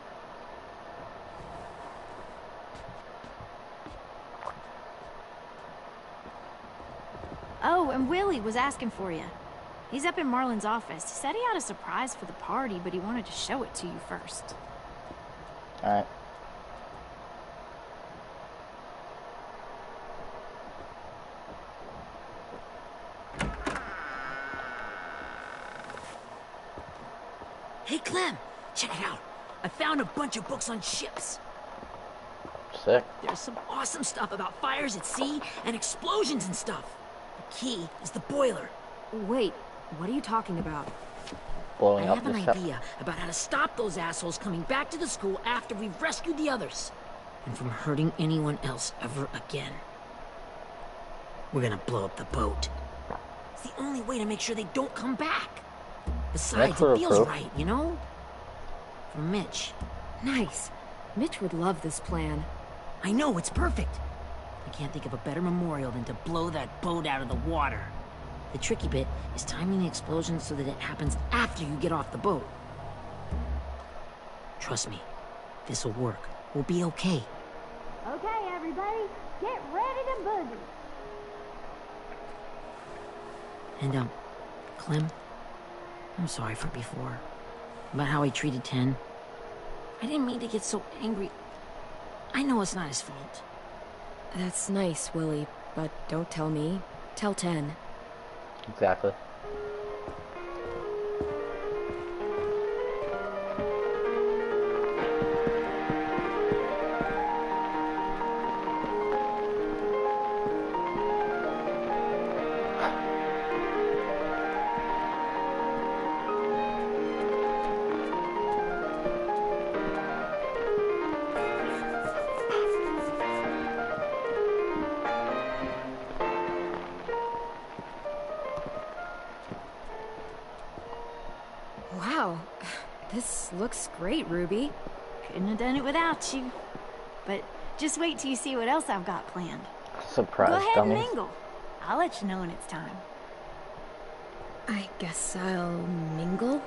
[SPEAKER 9] Oh, and Willie was asking for you. He's up in Marlin's office. He said he had a surprise for the party, but he wanted to show it to you first.
[SPEAKER 1] Alright.
[SPEAKER 3] Hey, Clem, check it out. I found a bunch of books on ships.
[SPEAKER 1] Sick.
[SPEAKER 3] There's some awesome stuff about fires at sea and explosions and stuff. The key is the boiler.
[SPEAKER 2] Wait, what are you talking about?
[SPEAKER 1] Blowing
[SPEAKER 3] I
[SPEAKER 1] up
[SPEAKER 3] have an
[SPEAKER 1] the ship.
[SPEAKER 3] idea about how to stop those assholes coming back to the school after we've rescued the others. And from hurting anyone else ever again. We're gonna blow up the boat. It's the only way to make sure they don't come back. Besides, it feels right, you know? For Mitch.
[SPEAKER 2] Nice. Mitch would love this plan.
[SPEAKER 3] I know, it's perfect. I can't think of a better memorial than to blow that boat out of the water. The tricky bit is timing the explosion so that it happens after you get off the boat. Trust me, this'll work. We'll be okay.
[SPEAKER 9] Okay, everybody, get ready to boogie.
[SPEAKER 3] And, Clem, I'm sorry for before. About how I treated Ten. I didn't mean to get so angry. I know it's not his fault.
[SPEAKER 2] That's nice, Willie, but don't tell me. Tell 10.
[SPEAKER 1] Exactly.
[SPEAKER 2] Wow, this looks great, Ruby.
[SPEAKER 9] Couldn't have done it without you. But just wait till you see what else I've got planned.
[SPEAKER 1] Surprise,
[SPEAKER 9] Go ahead
[SPEAKER 1] dummies.
[SPEAKER 9] and mingle. I'll let you know when it's time.
[SPEAKER 2] I guess I'll mingle?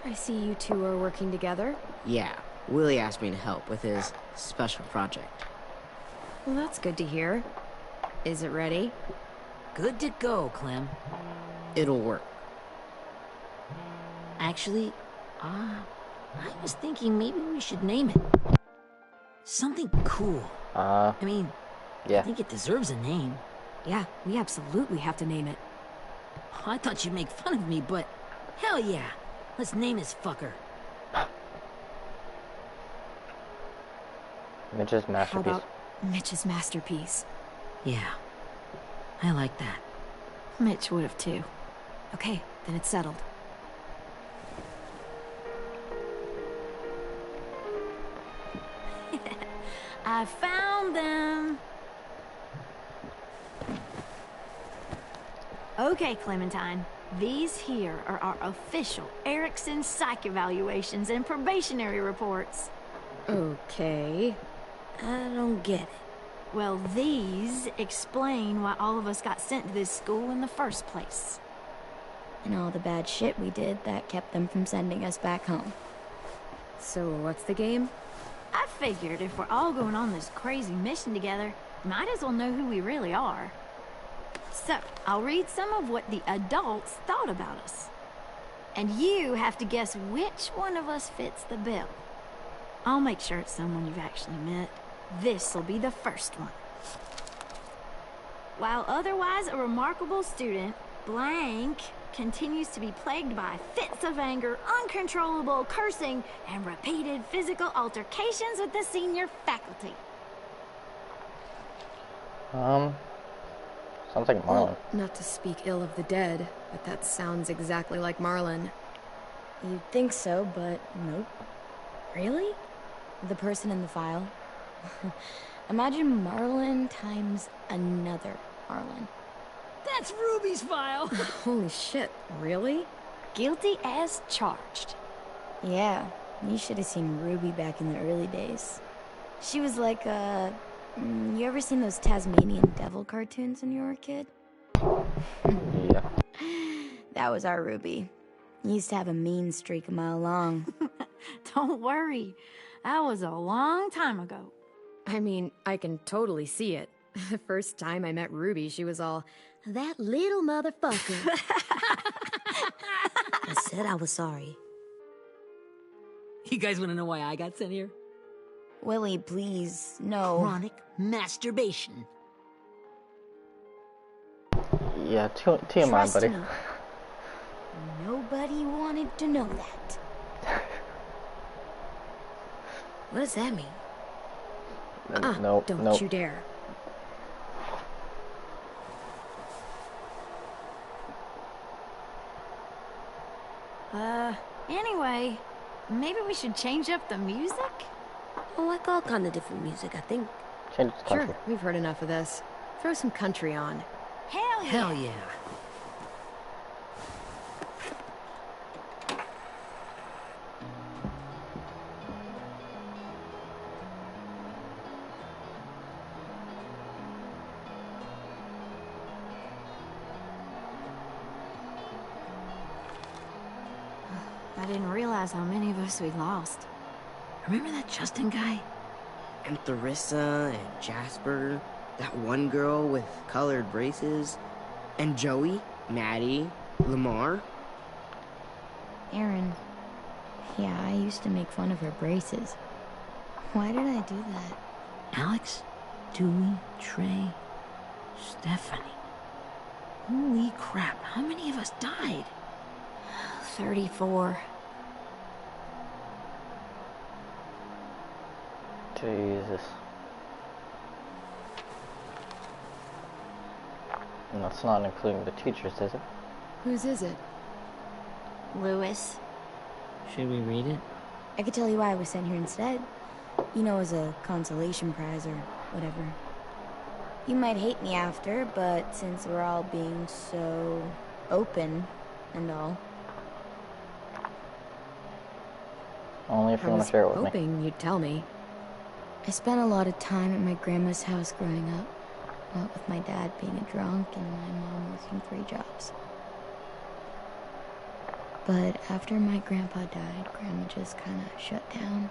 [SPEAKER 2] I see you two are working together.
[SPEAKER 10] Yeah, Willie asked me to help with his special project.
[SPEAKER 2] Well, that's good to hear. Is it ready?
[SPEAKER 3] Good to go, Clem.
[SPEAKER 10] It'll work.
[SPEAKER 3] Actually, I was thinking maybe we should name it. Something cool. I mean,
[SPEAKER 1] yeah.
[SPEAKER 3] I think it deserves a name.
[SPEAKER 2] Yeah, we absolutely have to name it.
[SPEAKER 3] I thought you'd make fun of me, but hell yeah. Let's name this fucker.
[SPEAKER 1] Mitch's masterpiece.
[SPEAKER 2] How about Mitch's masterpiece?
[SPEAKER 3] Yeah, I like that.
[SPEAKER 2] Mitch would have too. Okay, then it's settled.
[SPEAKER 9] I found them. Okay, Clementine. These here are our official Erickson psych evaluations and probationary reports.
[SPEAKER 2] Okay.
[SPEAKER 7] I don't get it.
[SPEAKER 9] Well, these explain why all of us got sent to this school in the first place.
[SPEAKER 4] And all the bad shit we did that kept them from sending us back home.
[SPEAKER 2] So what's the game?
[SPEAKER 9] I figured if we're all going on this crazy mission together, might as well know who we really are. So, I'll read some of what the adults thought about us. And you have to guess which one of us fits the bill. I'll make sure it's someone you've actually met. This'll be the first one. While otherwise a remarkable student, blank continues to be plagued by fits of anger, uncontrollable cursing, and repeated physical altercations with the senior faculty.
[SPEAKER 1] Sounds like Marlon.
[SPEAKER 2] Well, not to speak ill of the dead, but that sounds exactly like Marlon.
[SPEAKER 4] You'd think so, but nope.
[SPEAKER 2] Really?
[SPEAKER 4] The person in the file. Imagine Marlon times another Marlon.
[SPEAKER 3] That's Ruby's file.
[SPEAKER 2] Holy shit, really?
[SPEAKER 9] Guilty as charged.
[SPEAKER 4] Yeah, you should have seen Ruby back in the early days. She was like you ever seen those Tasmanian devil cartoons when you were a kid?
[SPEAKER 1] Yeah.
[SPEAKER 4] That was our Ruby. Used to have a mean streak a mile long.
[SPEAKER 9] Don't worry. That was a long time ago.
[SPEAKER 2] I mean, I can totally see it. The first time I met Ruby, she was all, "That little motherfucker."
[SPEAKER 7] I said I was sorry.
[SPEAKER 3] You guys want to know why I got sent here?
[SPEAKER 4] Willie, please, no.
[SPEAKER 3] Chronic masturbation.
[SPEAKER 1] Yeah, TMI,
[SPEAKER 4] Trust
[SPEAKER 1] buddy.
[SPEAKER 4] me. Nobody wanted to know that.
[SPEAKER 7] What does that mean?
[SPEAKER 1] Nope,
[SPEAKER 2] Don't
[SPEAKER 1] nope.
[SPEAKER 2] you dare.
[SPEAKER 9] Anyway, maybe we should change up the music?
[SPEAKER 7] I like all kind of different music, I think.
[SPEAKER 1] Change it to country.
[SPEAKER 2] Sure, we've heard enough of this. Throw some country on.
[SPEAKER 9] Hell yeah.
[SPEAKER 3] Hell yeah.
[SPEAKER 9] I didn't realize how many of us we'd lost.
[SPEAKER 3] Remember that Justin guy?
[SPEAKER 10] And Theresa and Jasper, that one girl with colored braces, and Joey, Maddie, Lamar.
[SPEAKER 4] Aaron. Yeah, I used to make fun of her braces. Why did I do that?
[SPEAKER 3] Alex, Dewey, Trey, Stephanie. Holy crap, how many of us died?
[SPEAKER 4] 34.
[SPEAKER 1] Jesus. And that's not including the teachers, is it?
[SPEAKER 2] Whose is it?
[SPEAKER 9] Lewis.
[SPEAKER 3] Should we read it?
[SPEAKER 4] I could tell you why I was sent here instead. You know, as a consolation prize or whatever. You might hate me after, but since we're all being so open and all.
[SPEAKER 1] Only if you
[SPEAKER 2] I
[SPEAKER 1] want
[SPEAKER 2] was
[SPEAKER 1] to share it with me.
[SPEAKER 2] hoping you'd tell me.
[SPEAKER 4] I spent a lot of time at my grandma's house growing up. what with my dad being a drunk and my mom working 3 jobs. But after my grandpa died, Grandma just kind of shut down.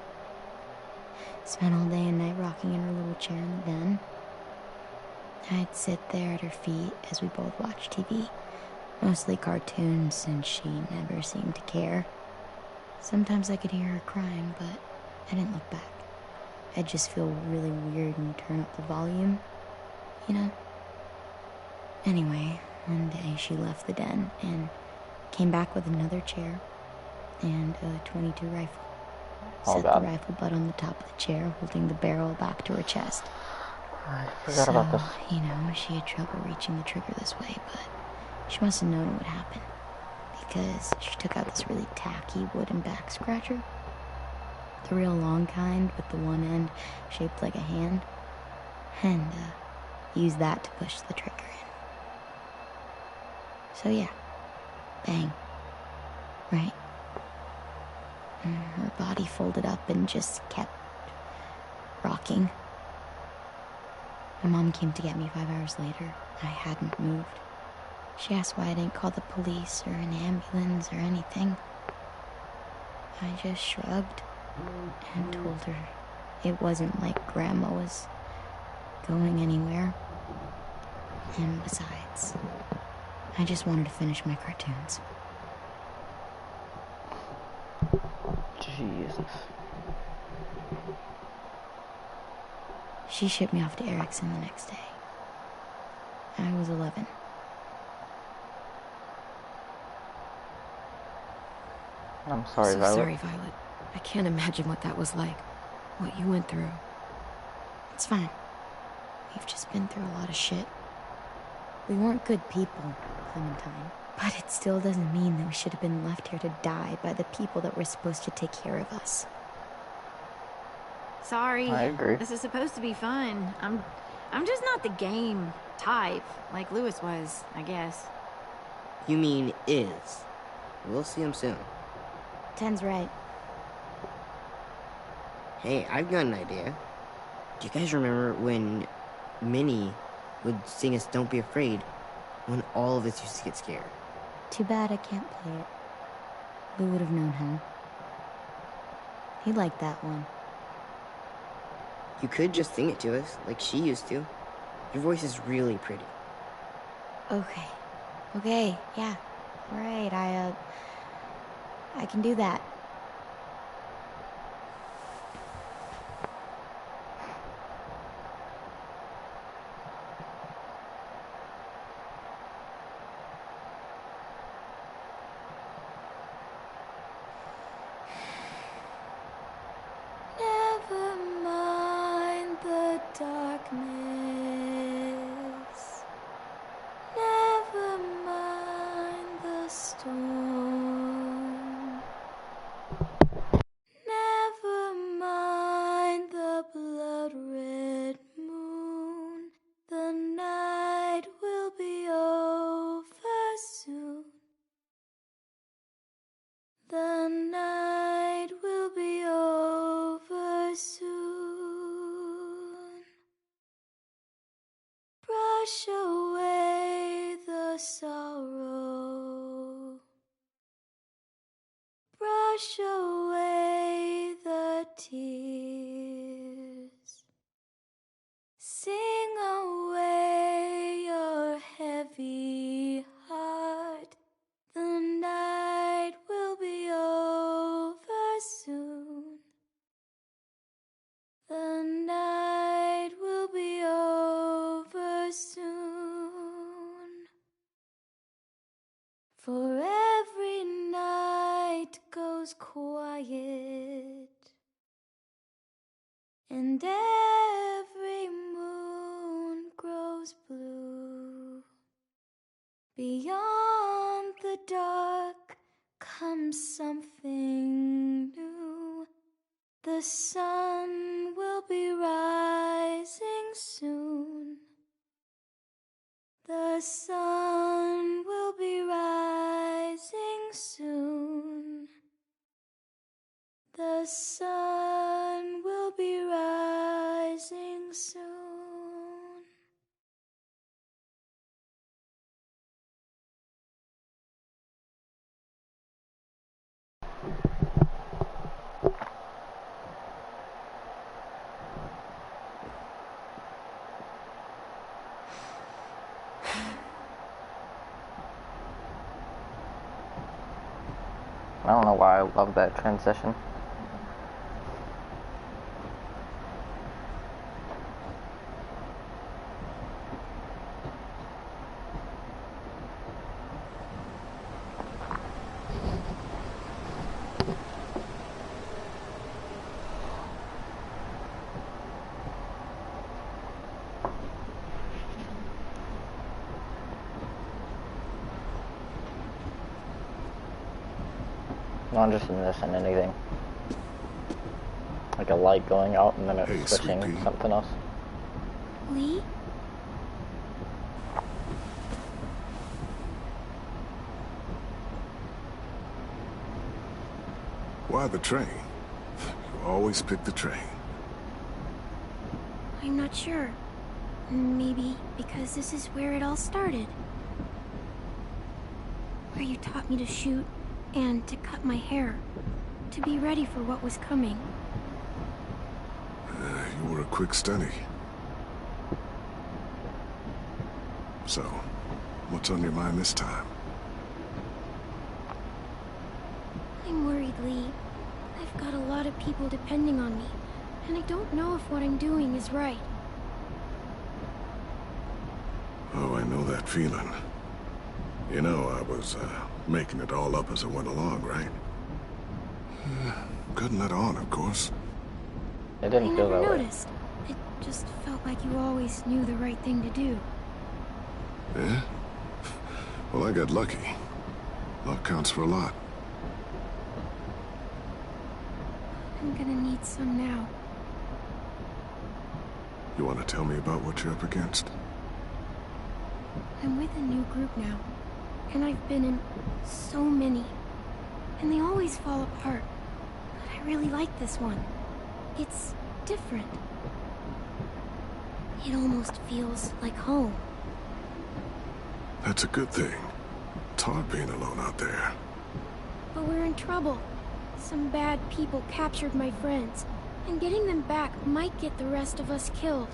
[SPEAKER 4] Spent all day and night rocking in her little chair in the den. I'd sit there at her feet as we both watched TV. Mostly cartoons, since she never seemed to care. Sometimes I could hear her crying, but I didn't look back. I'd just feel really weird and turn up the volume, you know? Anyway, one day she left the den and came back with another chair and a .22 rifle. Set the rifle butt on the top of the chair, holding the barrel back to her chest.
[SPEAKER 1] I forgot about this.
[SPEAKER 4] You know, she had trouble reaching the trigger this way, but she must have known it would happen, because she took out this really tacky wooden back scratcher. The real long kind with the one end shaped like a hand, and used that to push the trigger in. So yeah, bang, right? And her body folded up and just kept rocking. My mom came to get me 5 hours later. I hadn't moved. She asked why I didn't call the police or an ambulance or anything. I just shrugged and told her it wasn't like Grandma was going anywhere. And besides, I just wanted to finish my cartoons.
[SPEAKER 1] Jesus.
[SPEAKER 4] She shipped me off to Erickson the next day. I was 11.
[SPEAKER 1] I'm sorry,
[SPEAKER 2] so
[SPEAKER 1] Violet.
[SPEAKER 2] sorry, Violet. I can't imagine what that was like. What you went through.
[SPEAKER 4] It's fine. We've just been through a lot of shit. We weren't good people, Clementine. But it still doesn't mean that we should have been left here to die by the people that were supposed to take care of us.
[SPEAKER 9] Sorry.
[SPEAKER 1] I agree.
[SPEAKER 9] This is supposed to be fun. I'm just not the game type, like Lewis was, I guess.
[SPEAKER 10] You mean is. We'll see him soon.
[SPEAKER 4] Ten's right.
[SPEAKER 10] Hey, I've got an idea. Do you guys remember when Minnie would sing us Don't Be Afraid when all of us used to get scared?
[SPEAKER 4] Too bad I can't play it. We would have known how. He liked that one.
[SPEAKER 10] You could just sing it to us, like she used to. Your voice is really pretty.
[SPEAKER 4] Okay, yeah. Alright, I can do that. Never mind the darkness. Never mind the storm. Never mind the blood-red moon. The night will be over soon. The night will be over soon. Brush away the sorrow. Brush away the tears. Sing away your heavy heart. The night will be over soon. The night will be over soon. For every night goes quiet, and every moon grows blue. Beyond the dark comes something new. The sun will be rising soon. The sun will be rising soon. The sun will be rising soon.
[SPEAKER 1] I don't know why I love that transition. Not just in this and anything. Like a light going out and then it's switching to something else.
[SPEAKER 4] Lee?
[SPEAKER 11] Why the train? You always pick the train.
[SPEAKER 4] I'm not sure. Maybe because this is where it all started. Where you taught me to shoot and to cut my hair. To be ready for what was coming.
[SPEAKER 11] You were a quick study. So, what's on your mind this time?
[SPEAKER 4] I'm worried, Lee. I've got a lot of people depending on me, and I don't know if what I'm doing is right.
[SPEAKER 11] Oh, I know that feeling. You know, I was making it all up as I went along, right? Couldn't let on, of course.
[SPEAKER 1] It didn't feel that way.
[SPEAKER 4] I never noticed. It just felt like you always knew the right thing to do.
[SPEAKER 11] Yeah? Well, I got lucky. Luck counts for a lot.
[SPEAKER 4] I'm gonna need some now.
[SPEAKER 11] You want to tell me about what you're up against?
[SPEAKER 4] I'm with a new group now, and I've been in so many, and they always fall apart. But I really like this one. It's different. It almost feels like home.
[SPEAKER 11] That's a good thing. It's hard being alone out there.
[SPEAKER 4] But we're in trouble. Some bad people captured my friends, and getting them back might get the rest of us killed.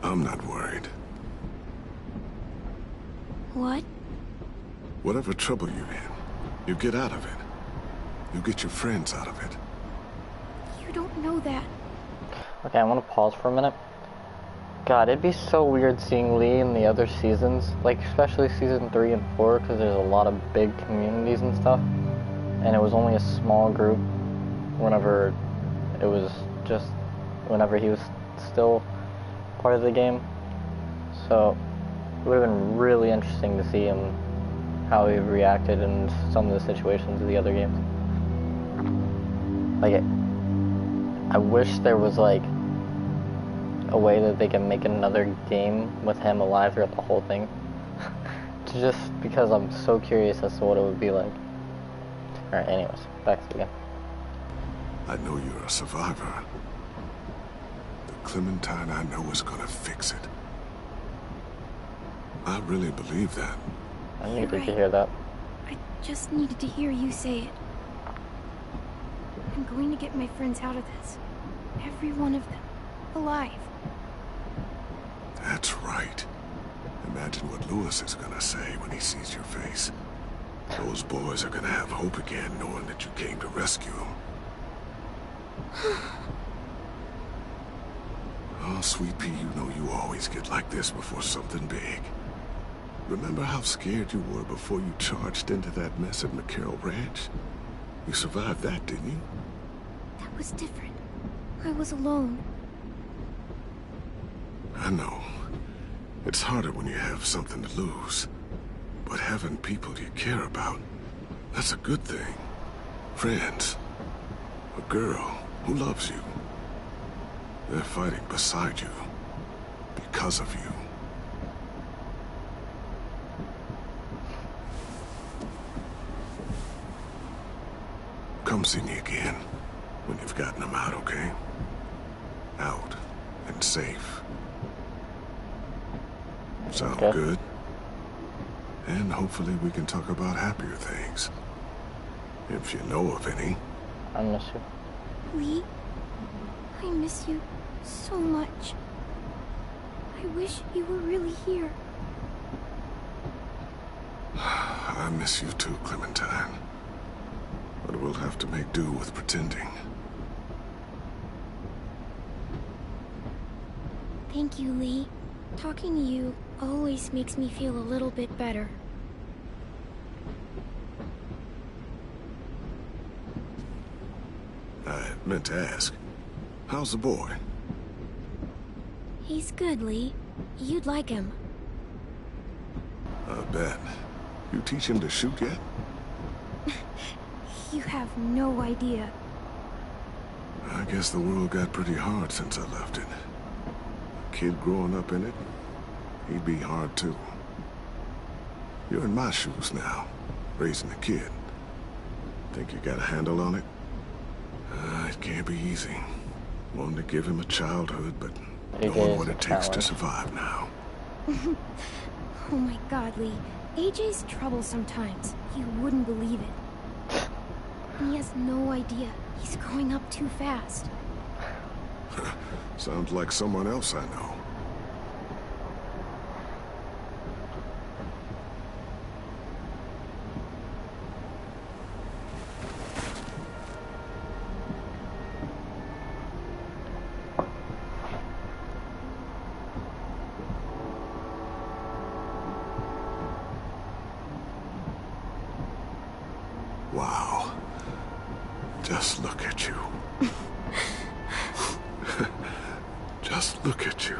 [SPEAKER 11] I'm not worried.
[SPEAKER 4] What?
[SPEAKER 11] Whatever trouble you're in, you get out of it. You get your friends out of it.
[SPEAKER 4] You don't know that.
[SPEAKER 1] Okay, I want to pause for a minute. God, it'd be so weird seeing Lee in the other seasons, like especially season 3 and 4, because there's a lot of big communities and stuff, and it was only a small group whenever it was just, whenever he was still part of the game. So it would have been really interesting to see him, how he reacted in some of the situations of the other games. Like, I wish there was like a way that they can make another game with him alive throughout the whole thing. Just because I'm so curious as to what it would be like. Alright, anyways, back to the game.
[SPEAKER 11] I know you're a survivor. The Clementine I know is gonna fix it. I really believe that.
[SPEAKER 1] I needed to hear that.
[SPEAKER 4] I just needed to hear you say it. I'm going to get my friends out of this. Every one of them. Alive.
[SPEAKER 11] That's right. Imagine what Lewis is gonna say when he sees your face. Those boys are gonna have hope again, knowing that you came to rescue them. Oh, Sweet Pea, you know you always get like this before something big. Remember how scared you were before you charged into that mess at McCarroll Ranch? You survived that, didn't you?
[SPEAKER 4] That was different. I was alone.
[SPEAKER 11] I know. It's harder when you have something to lose. But having people you care about, that's a good thing. Friends. A girl who loves you. They're fighting beside you. Because of you. Come see me again when you've gotten them out, okay? Out and safe. Sound
[SPEAKER 1] Okay.
[SPEAKER 11] good? And hopefully we can talk about happier things. If you know of any.
[SPEAKER 1] I miss you.
[SPEAKER 4] Lee, I miss you so much. I wish you were really here.
[SPEAKER 11] I miss you too, Clementine. But we'll have to make do with pretending.
[SPEAKER 4] Thank you, Lee. Talking to you always makes me feel a little bit better.
[SPEAKER 11] I meant to ask, how's the boy?
[SPEAKER 4] He's good, Lee. You'd like him.
[SPEAKER 11] I bet. You teach him to shoot yet?
[SPEAKER 4] You have no idea.
[SPEAKER 11] I guess the world got pretty hard since I left it. A kid growing up in it, he'd be hard too. You're in my shoes now, raising a kid. Think you got a handle on it? It can't be easy. Wanting to give him a childhood, but knowing what it takes to survive now.
[SPEAKER 4] Oh my god, Lee. AJ's trouble sometimes. You wouldn't believe it. And he has no idea. He's growing up too fast.
[SPEAKER 11] Sounds like someone else I know. Wow. Just look at you. Just look at you.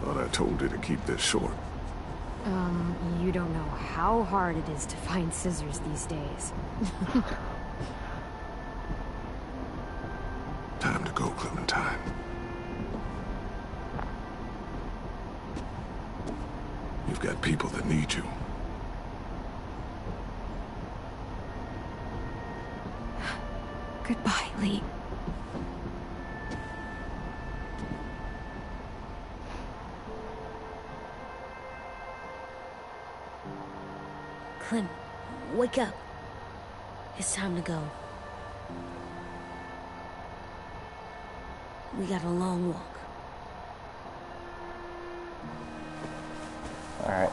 [SPEAKER 11] Thought I told you to keep this short.
[SPEAKER 2] You don't know how hard it is to find scissors these days.
[SPEAKER 11] Time to go, Clementine. You've got people that need you.
[SPEAKER 2] Goodbye, Lee.
[SPEAKER 7] Clem, wake up. It's time to go. We got a long walk.
[SPEAKER 1] Alright.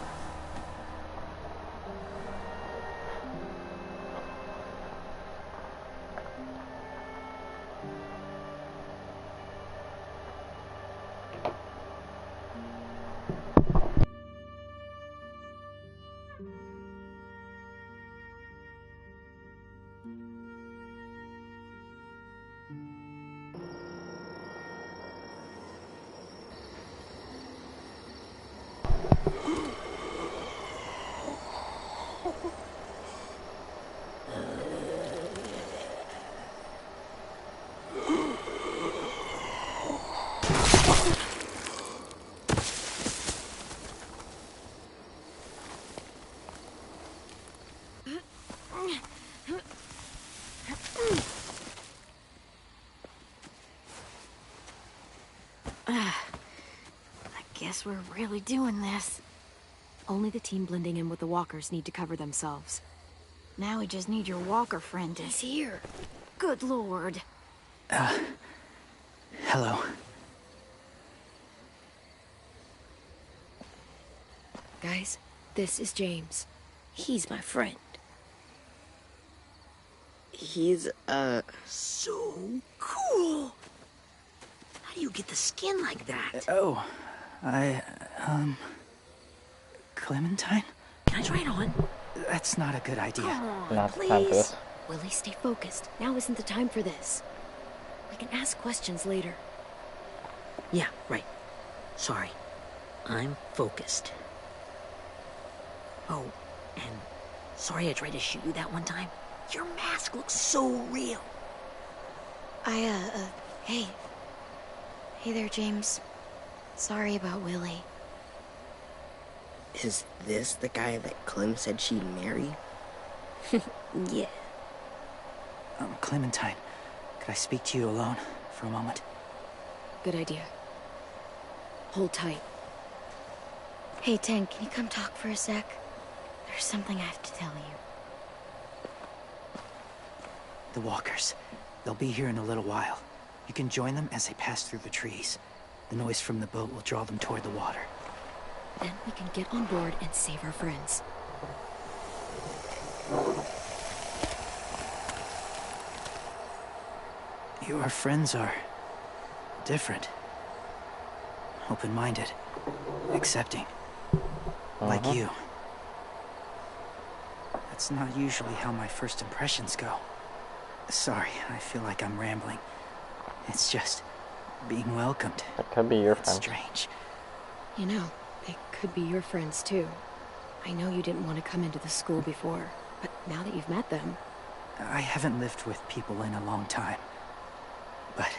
[SPEAKER 2] Guess we're really doing this. Only the team blending in with the walkers need to cover themselves.
[SPEAKER 9] Now we just need your walker friend to...
[SPEAKER 2] He's here.
[SPEAKER 9] Good lord.
[SPEAKER 8] Hello.
[SPEAKER 2] Guys, this is James.
[SPEAKER 7] He's my friend.
[SPEAKER 10] He's,
[SPEAKER 7] So cool! How do you get the skin like that?
[SPEAKER 8] Oh, Clementine?
[SPEAKER 7] Can I try it on?
[SPEAKER 8] That's not a good idea.
[SPEAKER 7] Come on,
[SPEAKER 1] Not the time for
[SPEAKER 7] please.
[SPEAKER 1] this.
[SPEAKER 2] Willie, stay focused. Now isn't the time for this. We can ask questions later.
[SPEAKER 7] Yeah, right. Sorry. I'm focused. Oh, and sorry I tried to shoot you that one time. Your mask looks so real.
[SPEAKER 4] Hey. Hey there, James. Sorry about Willie.
[SPEAKER 10] is this the guy that Clem said she'd marry?
[SPEAKER 7] Yeah.
[SPEAKER 8] Clementine, could I speak to you alone for a moment?
[SPEAKER 2] Good idea. Hold tight.
[SPEAKER 4] Hey, Tank, can you come talk for a sec? There's something I have to tell you.
[SPEAKER 8] The walkers. They'll be here in a little while. You can join them as they pass through the trees. The noise from the boat will draw them toward the water.
[SPEAKER 2] Then we can get on board and save our friends.
[SPEAKER 8] Your friends are different. Open-minded. Accepting. Like you. That's not usually how my first impressions go. Sorry, I feel like I'm rambling. It's just being welcomed.
[SPEAKER 1] That could be your
[SPEAKER 8] It's
[SPEAKER 1] friend.
[SPEAKER 8] strange.
[SPEAKER 2] You know, they could be your friends too. I know you didn't want to come into the school before, but now that you've met them...
[SPEAKER 8] I haven't lived with people in a long time. But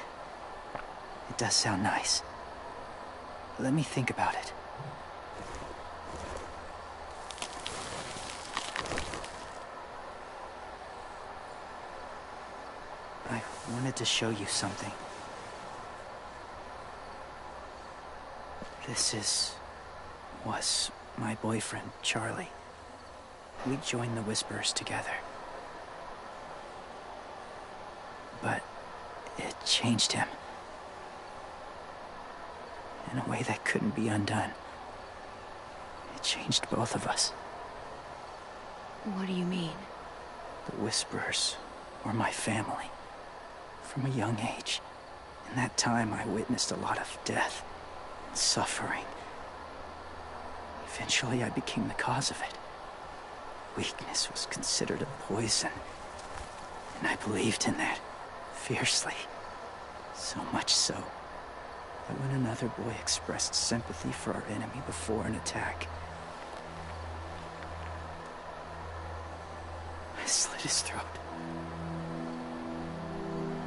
[SPEAKER 8] it does sound nice. Let me think about it. I wanted to show you something. This was my boyfriend, Charlie. We joined the Whisperers together. But it changed him. In a way that couldn't be undone. It changed both of us.
[SPEAKER 2] What do you mean?
[SPEAKER 8] The Whisperers were my family. From a young age. In that time, I witnessed a lot of death and suffering. Eventually, I became the cause of it. Weakness was considered a poison. And I believed in that. Fiercely. So much so that when another boy expressed sympathy for our enemy before an attack, I slit his throat.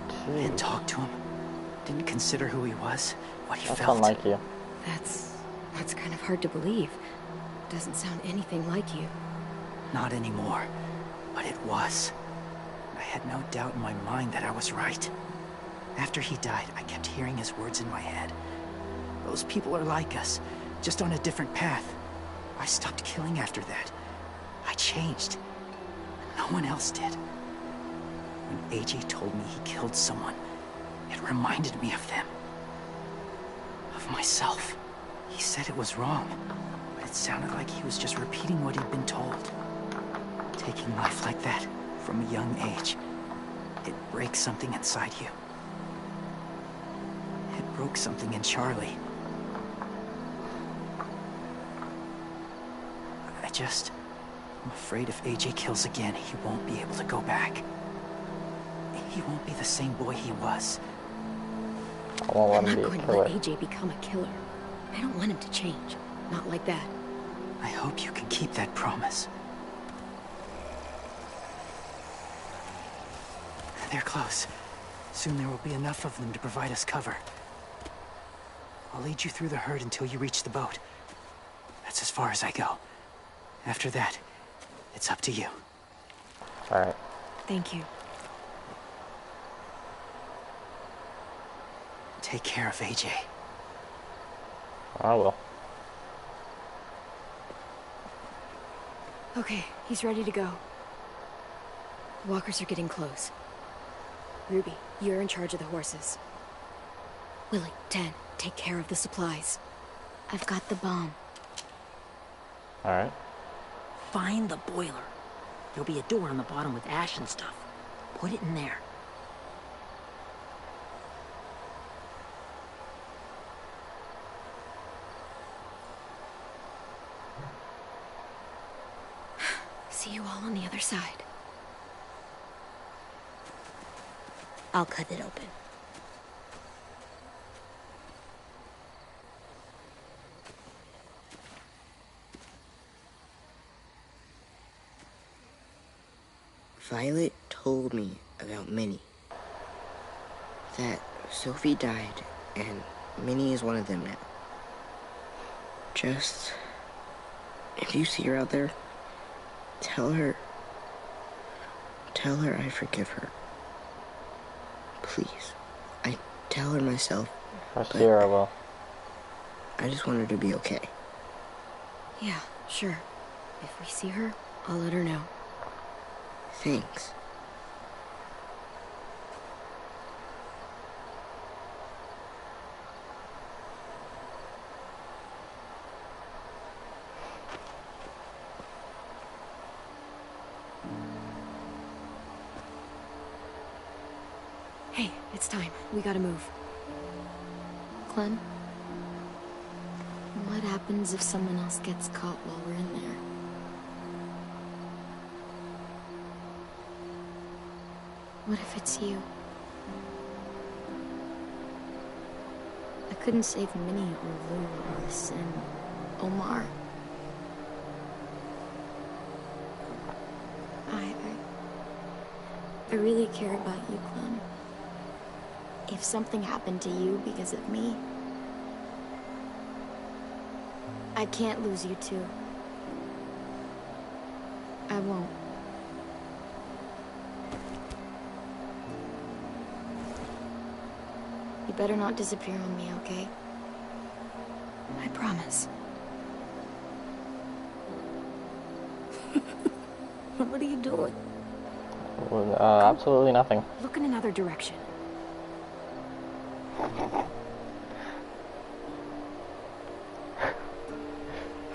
[SPEAKER 8] I didn't talk to him. Didn't consider who he was, what he
[SPEAKER 1] That's
[SPEAKER 8] felt.
[SPEAKER 1] unlike you.
[SPEAKER 2] That's kind of hard to believe. Doesn't sound anything like you.
[SPEAKER 8] Not anymore, but it was. I had no doubt in my mind that I was right. After he died, I kept hearing his words in my head. Those people are like us, just on a different path. I stopped killing after that. I changed. No one else did. When AJ told me he killed someone, it reminded me of them. Of myself. He said it was wrong, but it sounded like he was just repeating what he'd been told. Taking life like that, from a young age, it breaks something inside you. It broke something in Charlie. I'm afraid if AJ kills again, he won't be able to go back. He won't be the same boy he was.
[SPEAKER 1] I won't let
[SPEAKER 2] I'm
[SPEAKER 1] him
[SPEAKER 2] not
[SPEAKER 1] be a
[SPEAKER 2] going to
[SPEAKER 1] killer.
[SPEAKER 2] let AJ become a killer. I don't want him to change. Not like that.
[SPEAKER 8] I hope you can keep that promise. They're close. Soon there will be enough of them to provide us cover. I'll lead you through the herd until you reach the boat. That's as far as I go. After that, it's up to you.
[SPEAKER 1] Alright.
[SPEAKER 2] Thank you.
[SPEAKER 8] Take care of AJ.
[SPEAKER 1] I will.
[SPEAKER 2] Okay, he's ready to go. Walkers are getting close. Ruby, you're in charge of the horses. Willie, Dan, take care of the supplies.
[SPEAKER 4] I've got the bomb.
[SPEAKER 1] Alright.
[SPEAKER 3] Find the boiler. There'll be a door on the bottom with ash and stuff. Put it in there.
[SPEAKER 2] See you all on the other side.
[SPEAKER 7] I'll cut it open. Violet told me about Minnie. That Sophie died, and Minnie is one of them now. Just... if you see her out there, tell her I forgive her. Please. I tell her myself,
[SPEAKER 1] Here I will.
[SPEAKER 7] I just want her to be okay.
[SPEAKER 2] Yeah, sure. If we see her, I'll let her know.
[SPEAKER 7] Thanks.
[SPEAKER 2] Hey, it's time. We gotta move.
[SPEAKER 4] Clem? What happens if someone else gets caught while we're in there? What if it's you? I couldn't save Minnie or Lou or Sim. Omar. I really care about you, Clem. If something happened to you because of me, I can't lose you too. I won't. You better not disappear on me, okay?
[SPEAKER 2] I promise.
[SPEAKER 7] What are you doing?
[SPEAKER 1] Absolutely nothing.
[SPEAKER 2] Look in another direction.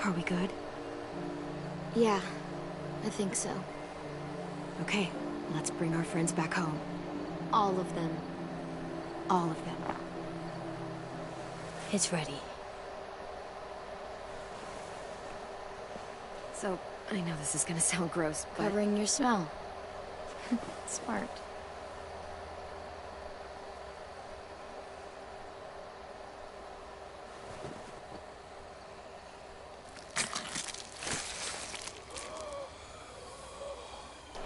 [SPEAKER 2] Are we good?
[SPEAKER 4] Yeah, I think so.
[SPEAKER 2] Okay, let's bring our friends back home.
[SPEAKER 4] All of them.
[SPEAKER 2] All of them.
[SPEAKER 7] It's ready.
[SPEAKER 2] So, I know this is gonna sound gross, but...
[SPEAKER 4] Covering your smell. Smart.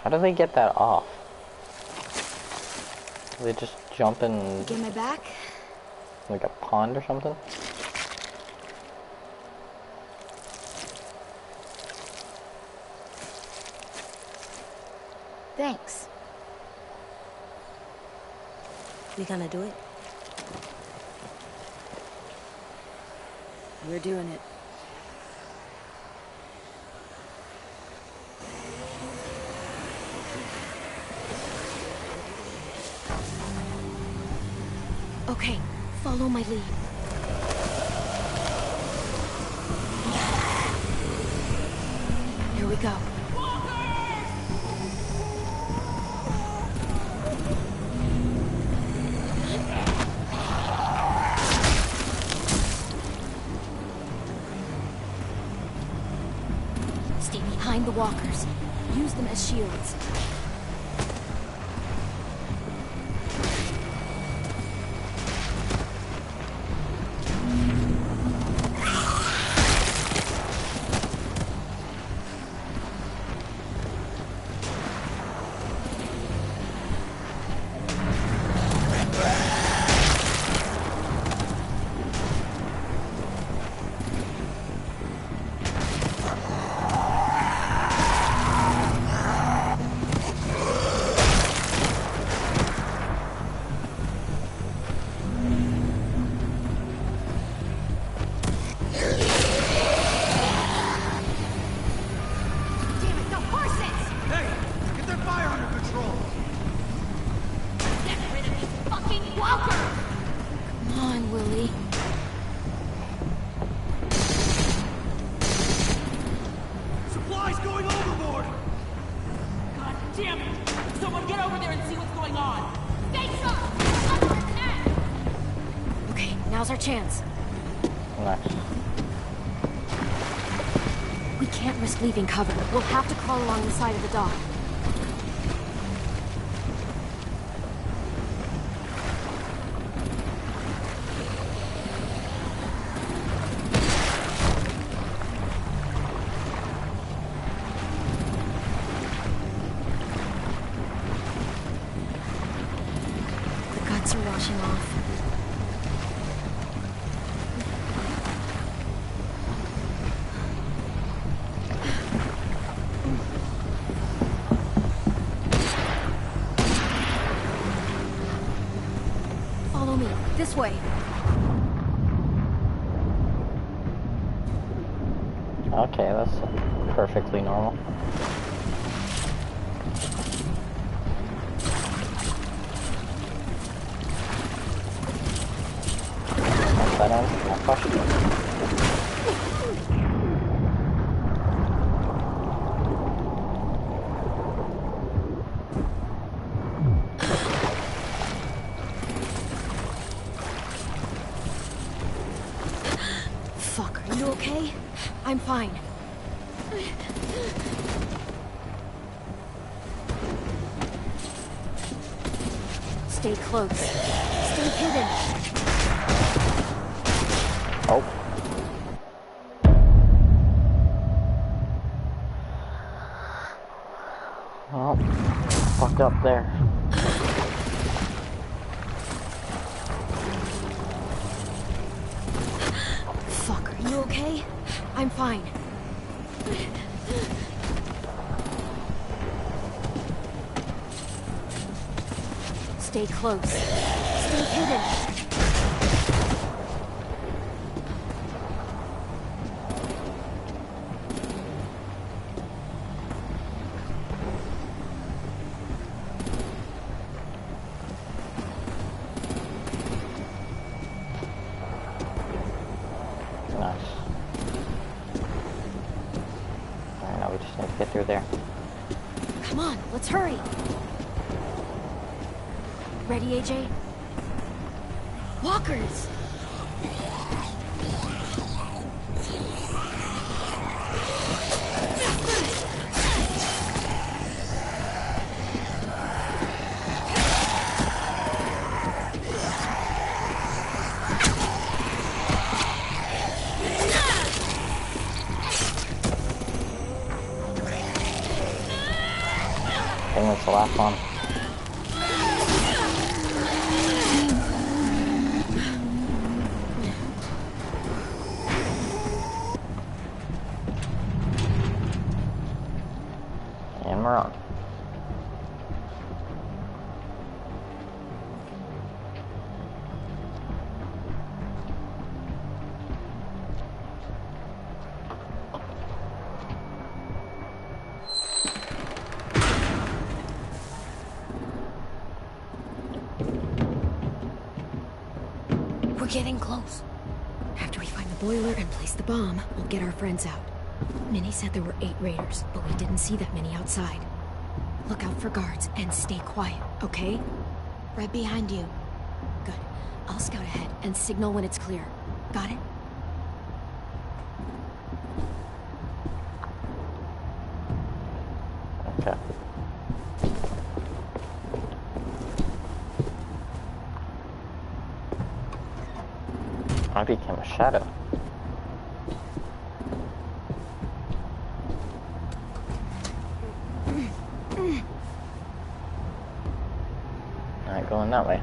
[SPEAKER 1] How do they get that off? Do they just jump in
[SPEAKER 4] Get my back?
[SPEAKER 1] like a pond or something?
[SPEAKER 4] Thanks.
[SPEAKER 7] We gonna do it?
[SPEAKER 2] We're doing it.
[SPEAKER 4] Okay, follow my lead.
[SPEAKER 2] Here we go.
[SPEAKER 4] Stay behind the walkers. Use them as shields.
[SPEAKER 2] Now's our chance.
[SPEAKER 1] Nice.
[SPEAKER 2] We can't risk leaving cover. We'll have to crawl along the side of the dock.
[SPEAKER 4] The guts are washing off.
[SPEAKER 2] This way.
[SPEAKER 1] Okay, that's perfectly normal. That answers my question.
[SPEAKER 2] You okay? I'm fine. Stay close. Stay hidden.
[SPEAKER 1] Oh. Oh, fucked up there.
[SPEAKER 2] Fuck, are you okay? I'm fine. Stay close. Stay hidden.
[SPEAKER 1] Nice. Alright, now we just need to get through there.
[SPEAKER 2] Come on, let's hurry. Ready, AJ? Walkers!
[SPEAKER 1] I think that's the last one. And we're on.
[SPEAKER 2] We're getting close. After we find the boiler and place the bomb, we'll get our friends out. Minnie said there were 8 raiders, but we didn't see that many outside. Look out for guards and stay quiet, okay? Right behind you. Good. I'll scout ahead and signal when it's clear. Got it?
[SPEAKER 1] Okay. I became a shadow. Alright, going that way.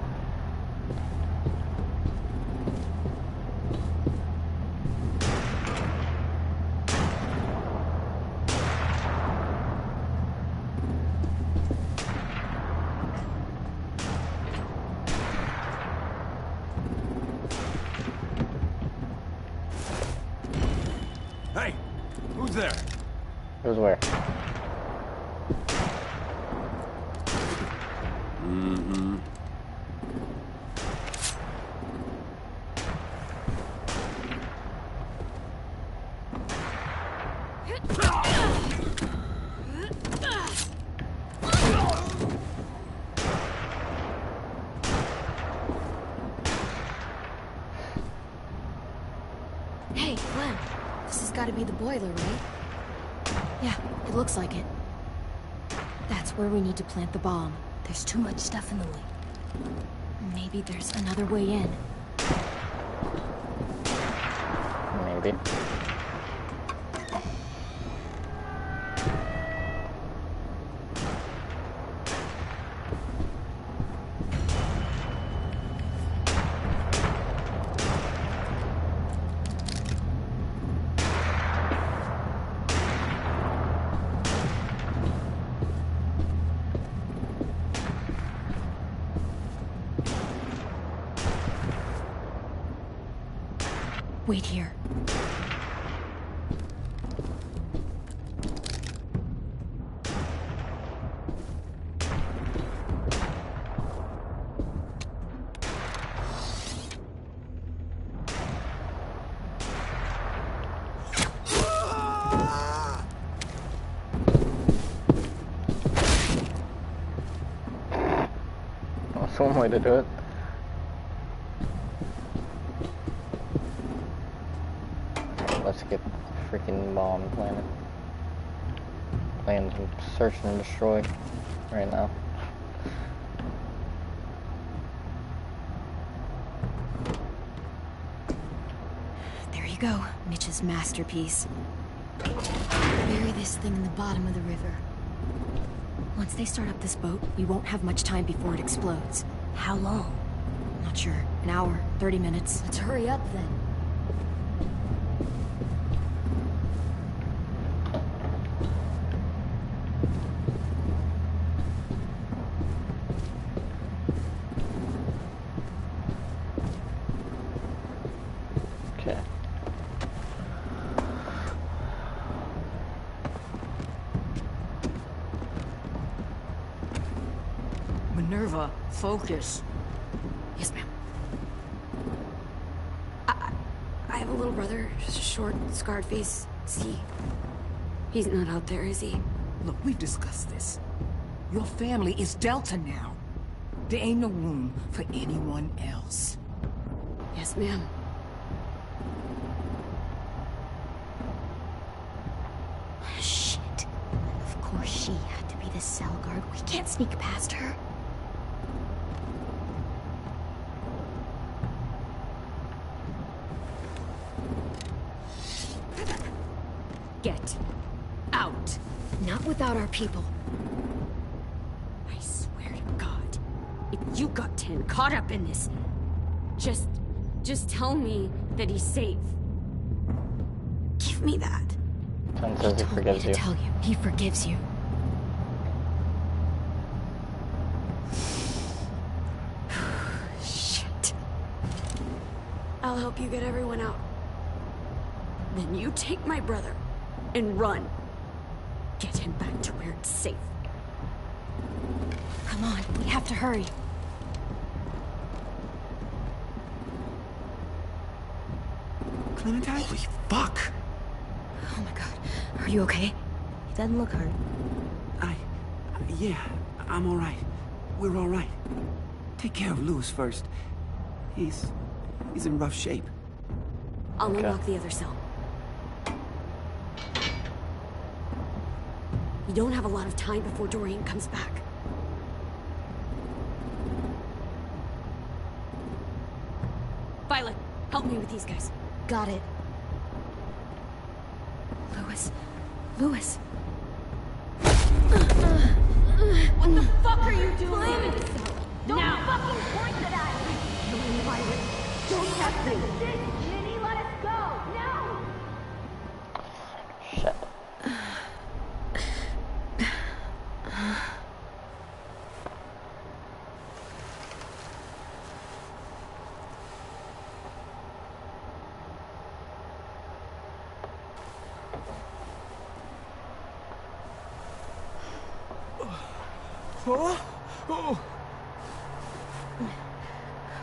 [SPEAKER 5] Hey, who's there?
[SPEAKER 1] Who's where?
[SPEAKER 5] Mm-hmm.
[SPEAKER 2] Hey, Glenn. This has got to be the boiler, right? Yeah, it looks like it. That's where we need to plant the bomb. There's too much stuff in the way. Maybe there's another way in.
[SPEAKER 1] Maybe.
[SPEAKER 2] Wait here.
[SPEAKER 1] That's one way to do it. let's get the freaking bomb planted. Plan to search and destroy right now.
[SPEAKER 2] There you go, Mitch's masterpiece. Bury this thing in the bottom of the river. Once they start up this boat, you won't have much time before it explodes.
[SPEAKER 7] How long?
[SPEAKER 2] Not sure. An hour, 30 minutes.
[SPEAKER 4] Let's hurry up then.
[SPEAKER 1] Okay.
[SPEAKER 3] Minerva, focus.
[SPEAKER 2] Yes, ma'am. I have a little brother, short, scarred face. See, he's not out there, is he?
[SPEAKER 3] Look, we've discussed this. Your family is Delta now. There ain't no room for anyone else.
[SPEAKER 2] Yes, ma'am.
[SPEAKER 4] Shit. Of course she had to be the cell guard. We can't sneak past her.
[SPEAKER 2] Get out. Not without our people.
[SPEAKER 6] I swear to God, if you got 10 caught up in this, just tell me that he's safe.
[SPEAKER 2] Give me that.
[SPEAKER 1] Ten says he forgives you.
[SPEAKER 2] Tell you, he forgives you. Shit. I'll help you get everyone out.
[SPEAKER 6] Then you take my brother and run. Get him back to where it's safe.
[SPEAKER 2] Come on, we have to hurry.
[SPEAKER 8] Clementine? Holy fuck!
[SPEAKER 2] Oh my god. Are you okay?
[SPEAKER 7] He doesn't look hurt.
[SPEAKER 8] Yeah, I'm alright. We're alright. Take care of Louis first. He's in rough shape.
[SPEAKER 6] I'll
[SPEAKER 1] Okay.
[SPEAKER 6] unlock the other cell. We don't have a lot of time before Dorian comes back. Violet, help me with these guys.
[SPEAKER 4] Got it.
[SPEAKER 2] Louis. Louis.
[SPEAKER 9] What the fuck are you doing? Don't fucking point it at me! Violet, don't have to resist, Ginny! Let us go! No!
[SPEAKER 1] Shit.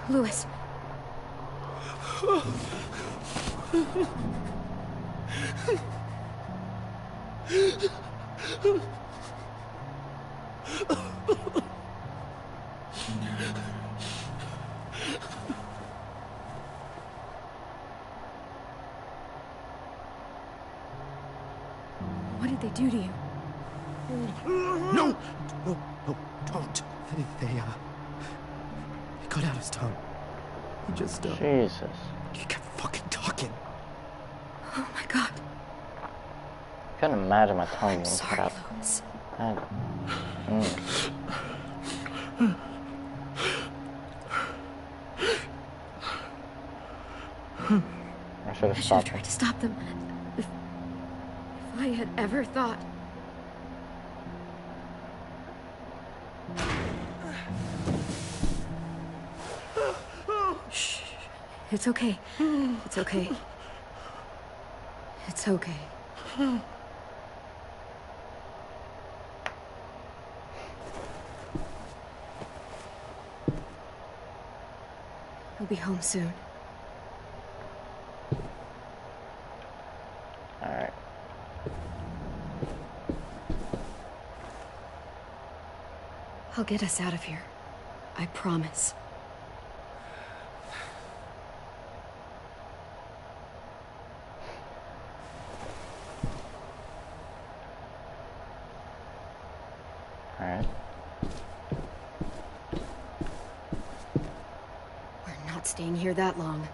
[SPEAKER 2] Louis. What did they do to you?
[SPEAKER 8] No, don't. They cut out his tongue. He just,
[SPEAKER 1] Jesus.
[SPEAKER 8] he kept fucking talking.
[SPEAKER 2] Oh my god.
[SPEAKER 1] Couldn't imagine my tongue being cut
[SPEAKER 2] Sorry,
[SPEAKER 1] out.
[SPEAKER 2] Louis.
[SPEAKER 1] I should have
[SPEAKER 2] I should have
[SPEAKER 1] stopped
[SPEAKER 2] tried
[SPEAKER 1] him.
[SPEAKER 2] to stop them. If I had ever thought... Shh. It's okay. It's okay. It's okay. He'll be home soon.
[SPEAKER 1] Alright.
[SPEAKER 2] I'll get us out of here. I promise. staying here that long.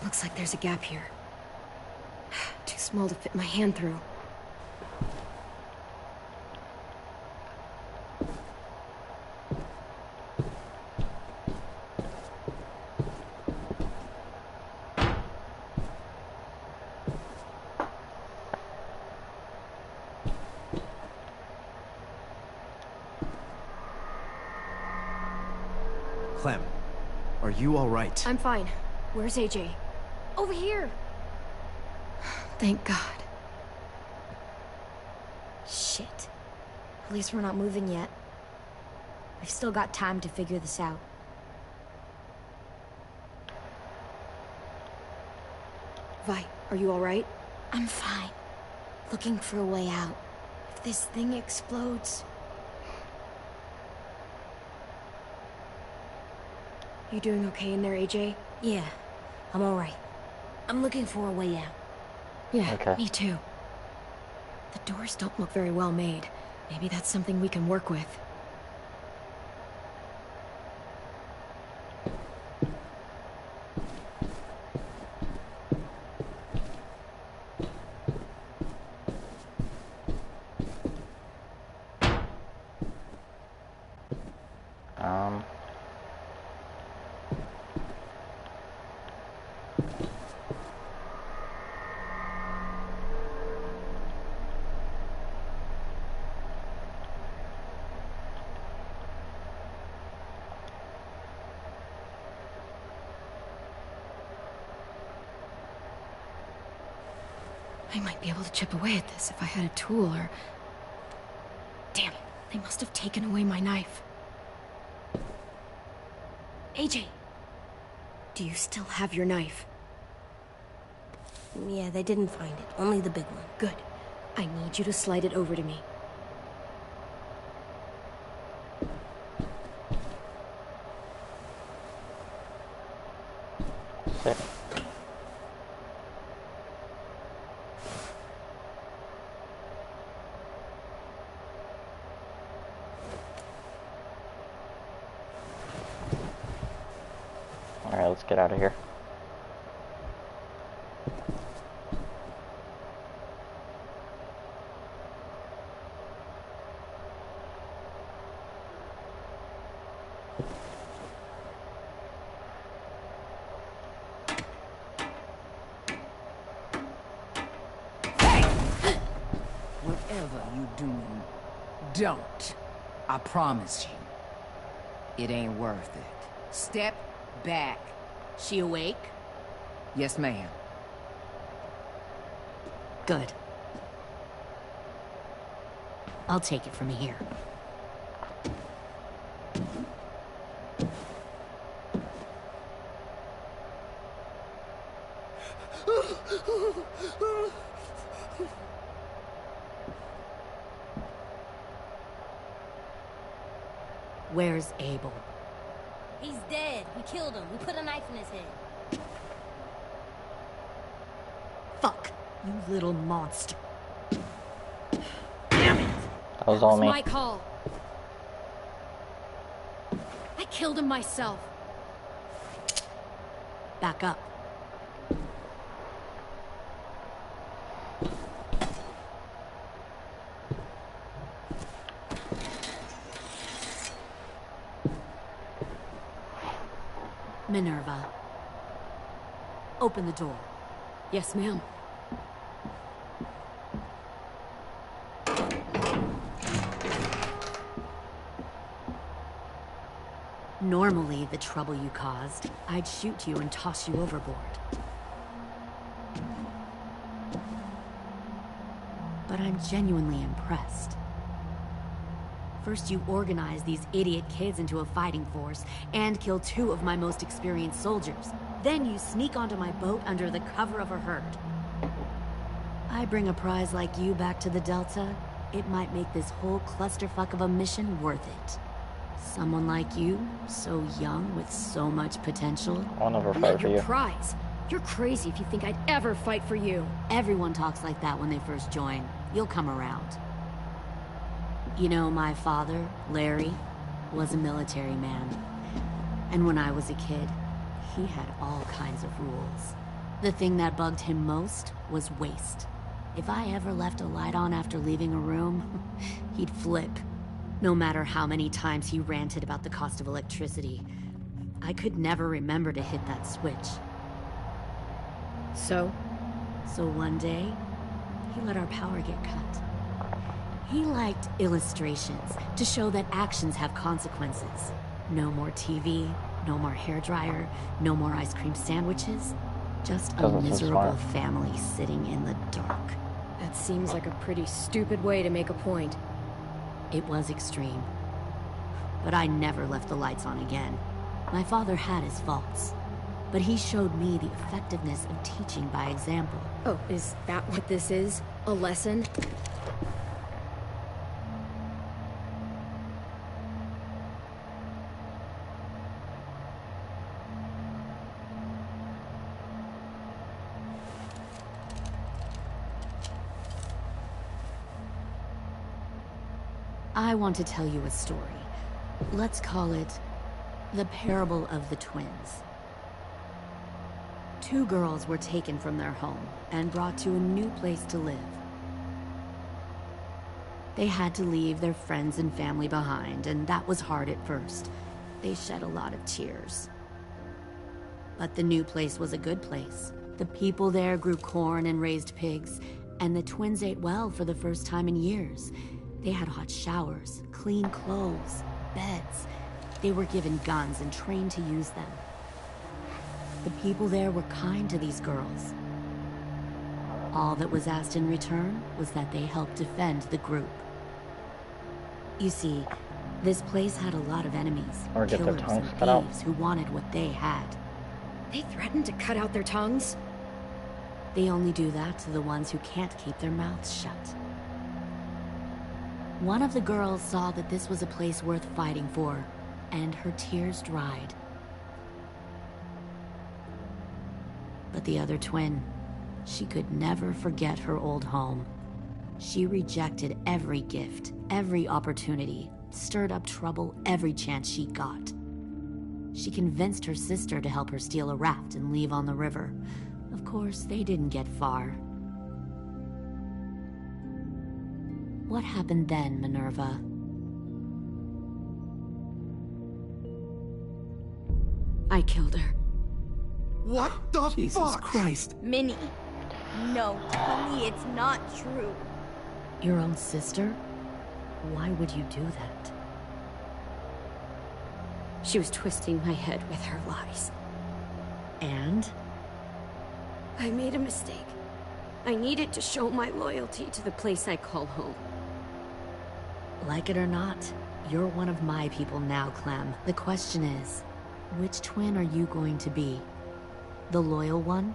[SPEAKER 2] Looks like there's a gap here. Too small to fit my hand through.
[SPEAKER 12] Clem, are you all right?
[SPEAKER 2] I'm fine. Where's AJ? Over here! Thank God.
[SPEAKER 4] Shit. At least we're not moving yet. We've still got time to figure this out.
[SPEAKER 2] Vi, are you alright?
[SPEAKER 4] I'm fine. Looking for a way out. If this thing explodes...
[SPEAKER 2] You doing okay in there, AJ?
[SPEAKER 7] Yeah, I'm alright. I'm looking for a way out.
[SPEAKER 2] Yeah,
[SPEAKER 1] Okay.
[SPEAKER 2] me too. The doors don't look very well made. Maybe that's something we can work with. I might be able to chip away at this if I had a tool or... Damn it, they must have taken away my knife. AJ! Do you still have your knife?
[SPEAKER 7] Yeah, they didn't find it. Only the big one.
[SPEAKER 2] Good. I need you to slide it over to me.
[SPEAKER 1] Sick. Alright, let's get out of here.
[SPEAKER 13] Whatever you doing, don't. I promise you. It ain't worth it. Step back.
[SPEAKER 9] She awake?
[SPEAKER 13] Yes, ma'am.
[SPEAKER 6] Good. I'll take it from here. Where's Abel?
[SPEAKER 7] He's dead. We killed him. We put a knife in his head.
[SPEAKER 6] Fuck, you little monster.
[SPEAKER 1] That was all me.
[SPEAKER 2] My call. I killed him myself.
[SPEAKER 6] Back up. Minerva. Open the door.
[SPEAKER 2] Yes, ma'am.
[SPEAKER 6] Normally, the trouble you caused, I'd shoot you and toss you overboard. But I'm genuinely impressed. First, you organize these idiot kids into a fighting force and kill 2 of my most experienced soldiers. Then you sneak onto my boat under the cover of a herd. I bring a prize like you back to the Delta, it might make this whole clusterfuck of a mission worth it. Someone like you, so young with so much potential.
[SPEAKER 1] I'll never
[SPEAKER 2] I'm
[SPEAKER 1] fight
[SPEAKER 2] not
[SPEAKER 1] for
[SPEAKER 2] your
[SPEAKER 1] you.
[SPEAKER 2] prize. You're crazy if you think I'd ever fight for you.
[SPEAKER 6] Everyone talks like that when they first join. You'll come around. You know my father, Larry? was a military man. And when I was a kid, he had all kinds of rules. The thing that bugged him most was waste. If I ever left a light on after leaving a room, he'd flip. No matter how many times he ranted about the cost of electricity, I could never remember to hit that switch.
[SPEAKER 2] So
[SPEAKER 6] one day, he let our power get cut. He liked illustrations to show that actions have consequences. No more TV, no more hairdryer, no more ice cream sandwiches. Just a miserable family sitting in the dark.
[SPEAKER 2] that seems like a pretty stupid way to make a point.
[SPEAKER 6] It was extreme. But I never left the lights on again. My father had his faults, but he showed me the effectiveness of teaching by example.
[SPEAKER 2] Oh, is that what this is? A lesson?
[SPEAKER 6] I want to tell you a story. Let's call it the Parable of the Twins. Two girls were taken from their home and brought to a new place to live. They had to leave their friends and family behind, and that was hard at first. They shed a lot of tears. But the new place was a good place. The people there grew corn and raised pigs, and the twins ate well for the first time in years. They had hot showers, clean clothes, beds. They were given guns and trained to use them. The people there were kind to these girls. All that was asked in return was that they help defend the group. You see, this place had a lot of enemies,
[SPEAKER 1] Or get their
[SPEAKER 6] killers
[SPEAKER 1] tongues
[SPEAKER 6] and
[SPEAKER 1] cut out.
[SPEAKER 6] thieves who wanted what they had.
[SPEAKER 2] They threatened to cut out their tongues?
[SPEAKER 6] They only do that to the ones who can't keep their mouths shut. One of the girls saw that this was a place worth fighting for, and her tears dried. But the other twin, she could never forget her old home. She rejected every gift, every opportunity, stirred up trouble every chance she got. She convinced her sister to help her steal a raft and leave on the river. Of course, they didn't get far. What happened then, Minerva?
[SPEAKER 2] I killed her.
[SPEAKER 5] What the
[SPEAKER 8] Jesus
[SPEAKER 5] fuck?
[SPEAKER 8] Christ.
[SPEAKER 14] Minnie. No, tell me it's not true.
[SPEAKER 6] Your own sister? Why would you do that?
[SPEAKER 2] She was twisting my head with her lies.
[SPEAKER 6] And?
[SPEAKER 2] I made a mistake. I needed to show my loyalty to the place I call home.
[SPEAKER 6] Like it or not, you're one of my people now, Clem. The question is, which twin are you going to be? The loyal one,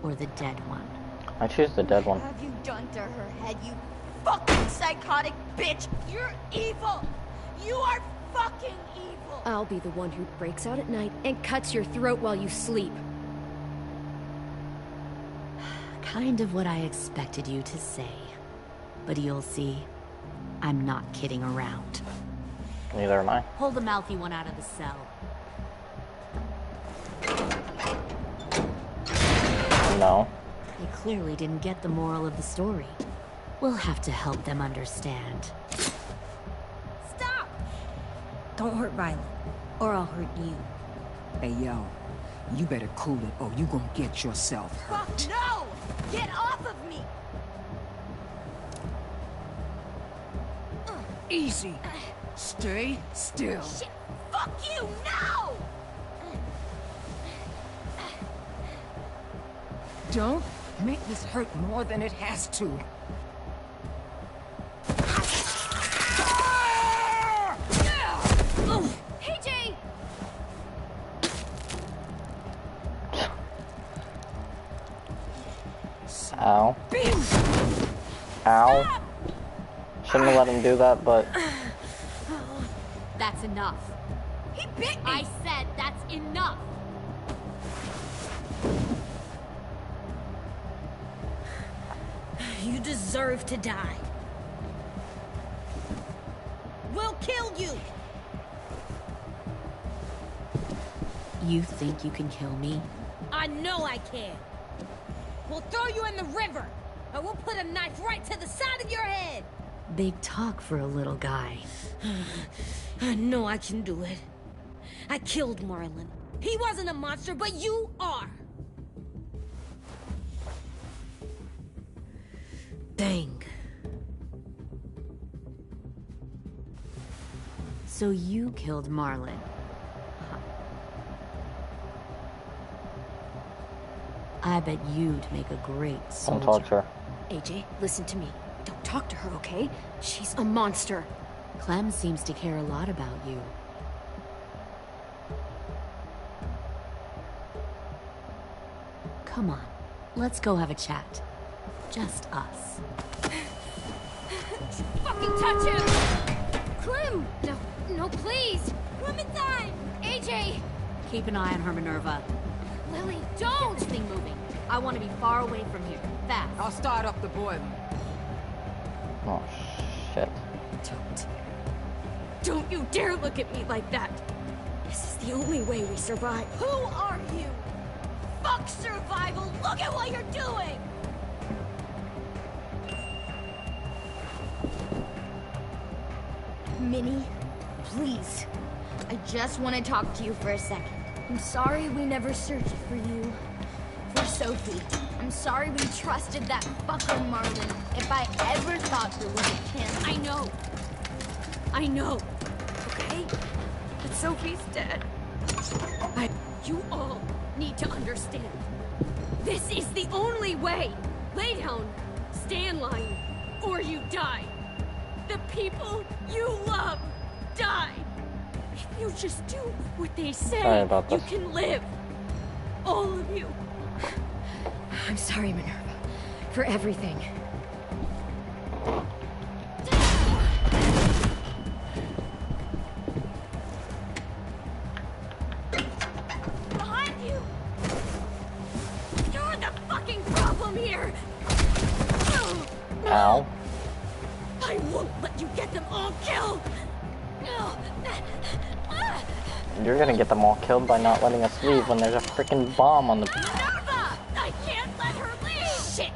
[SPEAKER 6] or the dead one?
[SPEAKER 1] I choose the dead one.
[SPEAKER 14] What have you done to her head, you fucking psychotic bitch? You're evil! You are fucking evil!
[SPEAKER 2] I'll be the one who breaks out at night and cuts your throat while you sleep.
[SPEAKER 6] Kind of what I expected you to say. But you'll see, I'm not kidding around.
[SPEAKER 1] Neither am I.
[SPEAKER 6] Pull the mouthy one out of the cell.
[SPEAKER 1] No.
[SPEAKER 6] They clearly didn't get the moral of the story. We'll have to help them understand.
[SPEAKER 14] Stop! Don't hurt Violet, or I'll hurt you.
[SPEAKER 13] Hey, yo. You better cool it, or you gonna get yourself hurt.
[SPEAKER 14] Fuck no! Get off of me!
[SPEAKER 13] Easy. Stay still.
[SPEAKER 14] Shit! Fuck you! No!
[SPEAKER 13] Don't make this hurt more than it has to.
[SPEAKER 14] Hey, Jay!
[SPEAKER 1] Ow. Ow. Shouldn't have let him do that, but
[SPEAKER 6] That's enough.
[SPEAKER 14] He bit me!
[SPEAKER 6] I said that's enough!
[SPEAKER 14] You deserve to die. We'll kill you!
[SPEAKER 6] You think you can kill me?
[SPEAKER 3] I know I can. We'll throw you in the river, or we'll put a knife right to the side of your head.
[SPEAKER 6] Big talk for a little guy.
[SPEAKER 3] I know I can do it. I killed Marlon. He wasn't a monster, but you are.
[SPEAKER 6] Dang. So you killed Marlon. Huh. I bet you'd make a great
[SPEAKER 1] Don't
[SPEAKER 6] soldier.
[SPEAKER 1] talk to her.
[SPEAKER 2] AJ, listen to me. Don't talk to her, okay? She's a monster.
[SPEAKER 6] Clem seems to care a lot about you. Come on, let's go have a chat. Just us.
[SPEAKER 3] Fucking touch him!
[SPEAKER 2] Clem! No, no, please!
[SPEAKER 3] Clementine!
[SPEAKER 2] AJ!
[SPEAKER 6] Keep an eye on her, Minerva.
[SPEAKER 2] Lily, don't!
[SPEAKER 6] Get this thing moving. I want to be far away from here. Fast.
[SPEAKER 13] I'll start up the boiler.
[SPEAKER 1] Oh, shit.
[SPEAKER 2] Don't you dare look at me like that! This is the only way we survive.
[SPEAKER 14] Who are you? Fuck survival! Look at what you're doing!
[SPEAKER 4] Minnie, please. I just want to talk to you for a second. I'm sorry we never searched for you. For Sophie. I'm sorry we trusted that fucker Marlon. If I ever thought there was a chance.
[SPEAKER 2] I know. Okay? But Sophie's dead. You all need to understand. This is the only way. Lay down, stay in line, or you die. The people you love die. If you just do what they say,
[SPEAKER 1] Sorry about
[SPEAKER 2] you
[SPEAKER 1] this.
[SPEAKER 2] can live. All of you. I'm sorry, Minerva, for everything.
[SPEAKER 3] Behind you! You're the fucking problem here!
[SPEAKER 1] Ow.
[SPEAKER 3] I won't let you get them all killed!
[SPEAKER 1] You're gonna get them all killed by not letting us leave when there's a freaking bomb on the...
[SPEAKER 3] Minerva! I can't let her leave!
[SPEAKER 2] Shit!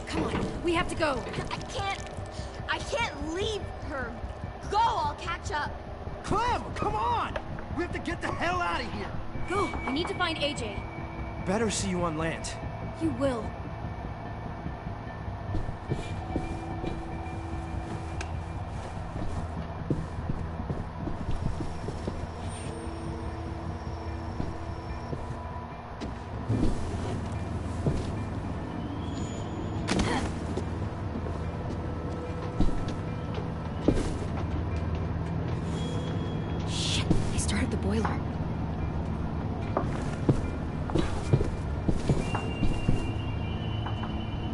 [SPEAKER 2] Come on, we have to go.
[SPEAKER 14] I can't leave her. Go, I'll catch up.
[SPEAKER 12] Clem, come on! We have to get the hell out of here!
[SPEAKER 2] Go, I need to find AJ.
[SPEAKER 12] Better see you on land.
[SPEAKER 2] You will. Shit, they started the boiler.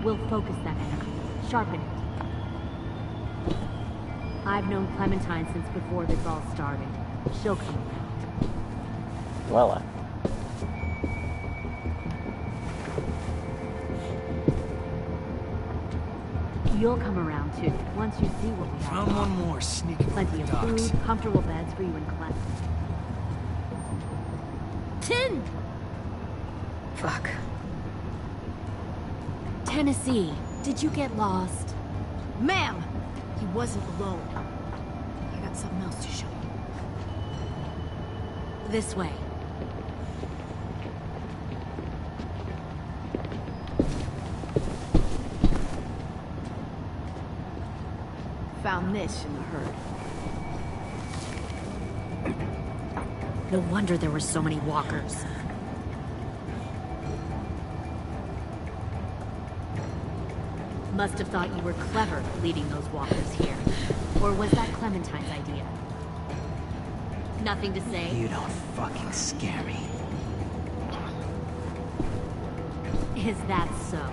[SPEAKER 6] We'll focus that energy. Sharpen it. I've known Clementine since before this all started. She'll come around.
[SPEAKER 1] Well,
[SPEAKER 6] You'll come around too, once you see what we
[SPEAKER 12] Found
[SPEAKER 6] have.
[SPEAKER 12] one more sneaking over
[SPEAKER 6] Plenty
[SPEAKER 12] the
[SPEAKER 6] of
[SPEAKER 12] docks.
[SPEAKER 6] food, comfortable beds for you and Clem.
[SPEAKER 2] 10!
[SPEAKER 6] Fuck. Tennessee, did you get lost?
[SPEAKER 2] Ma'am! He wasn't alone. I got something else to show you.
[SPEAKER 6] This way.
[SPEAKER 2] Found this in the herd.
[SPEAKER 6] No wonder there were so many walkers. Must have thought you were clever leading those walkers here. Or was that Clementine's idea? Nothing to say?
[SPEAKER 8] You don't fucking scare me.
[SPEAKER 6] Is that so?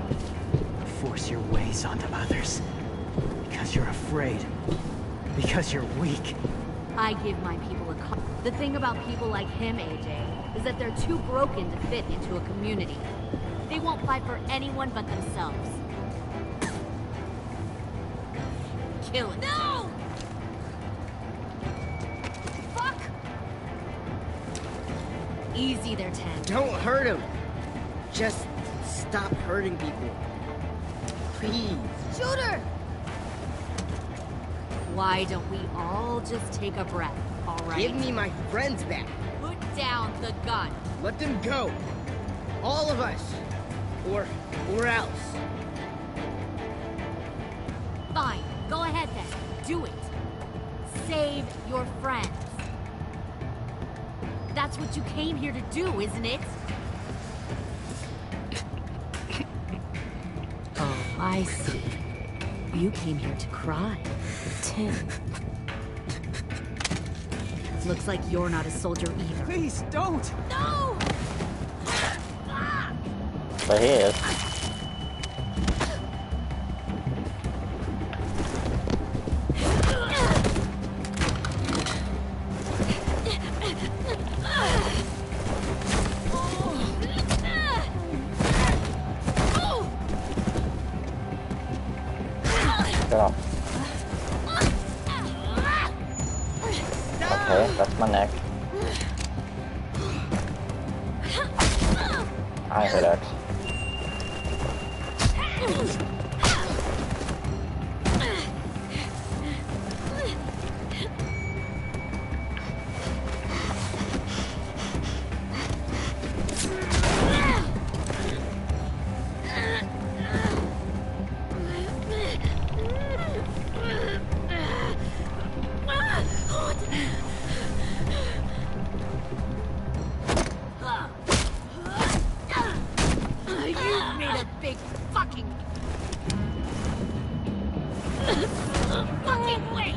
[SPEAKER 8] Force your ways onto others. Because you're afraid. Because you're weak.
[SPEAKER 15] I give my people a call. The thing about people like him, AJ, is that they're too broken to fit into a community. They won't fight for anyone but themselves. Kill it. No! Fuck! Easy there, 10.
[SPEAKER 10] Don't hurt him. Just stop hurting people. Please.
[SPEAKER 14] Shoot her!
[SPEAKER 15] Why don't we all just take a breath, all right?
[SPEAKER 10] Give me my friends back.
[SPEAKER 15] Put down the gun.
[SPEAKER 10] Let them go. All of us. Or else.
[SPEAKER 15] Fine. Go ahead then. Do it. Save your friends. That's what you came here to do, isn't it? Oh, I see. You came here to cry. Tim. Looks like you're not a soldier either.
[SPEAKER 13] Please, don't!
[SPEAKER 15] No!
[SPEAKER 1] But he is. Get off. Okay, that's my neck. I hit X.
[SPEAKER 15] You made a big fucking wait!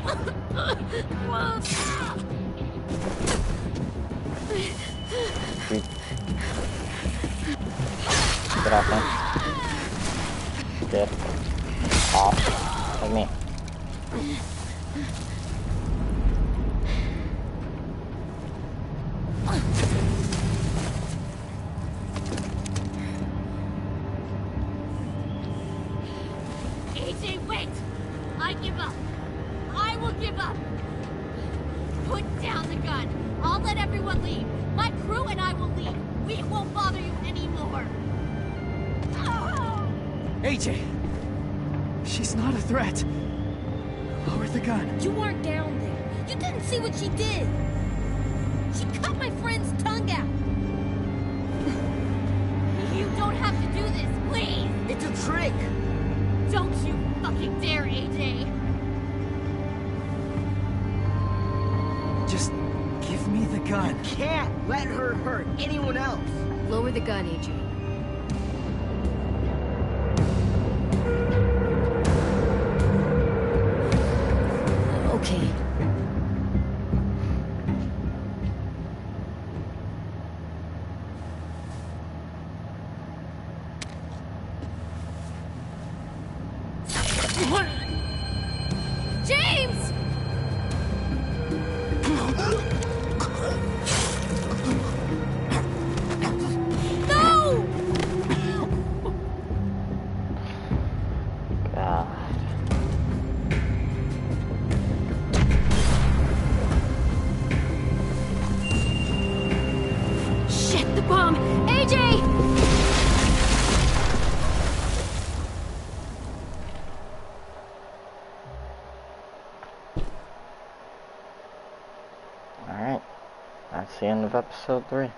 [SPEAKER 1] Get off me. Get off of me.
[SPEAKER 15] AJ, wait! I give up. I will give up. Put down the gun. I'll let everyone leave. My crew and I will leave. We won't bother you anymore.
[SPEAKER 13] AJ! She's not a threat. Lower the gun.
[SPEAKER 14] You weren't down there. You didn't see what she did. She cut my friend's tongue out.
[SPEAKER 15] You don't have to do this, please!
[SPEAKER 10] It's a trick!
[SPEAKER 15] Don't you fucking dare, AJ!
[SPEAKER 13] Just give me the gun.
[SPEAKER 10] Can't let her hurt anyone else.
[SPEAKER 2] Lower the gun, AJ. Okay.
[SPEAKER 15] James! No!
[SPEAKER 1] God.
[SPEAKER 15] Shit, the bomb! AJ!
[SPEAKER 1] Alright. That's the end of episode 3.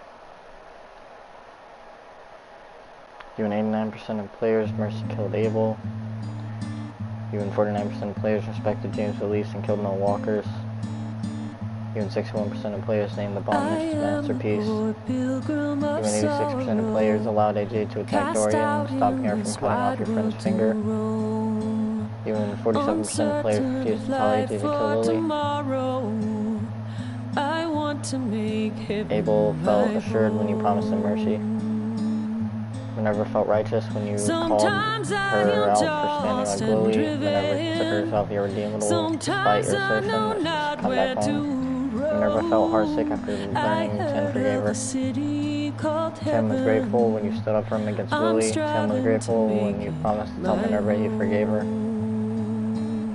[SPEAKER 1] Even 89% of players Mercy killed Abel. Even 49% of players respected James' release and killed no walkers. Even 61% of players named the bomb his masterpiece. Even 86% of players allowed AJ to attack Dorian, stopping her from cutting off your friend's finger. Even 47% of players refused to tell AJ to kill Lily. Abel felt assured when you promised him mercy. Never felt righteous when you called her out for standing like Lily. Never considered herself irredeemable despite your assertion that she's come back home. Minerva felt heartsick after learning Tim forgave her. Tim was grateful when you stood up for him against Lily. Tim was grateful when you promised to tell Minerva he forgave her.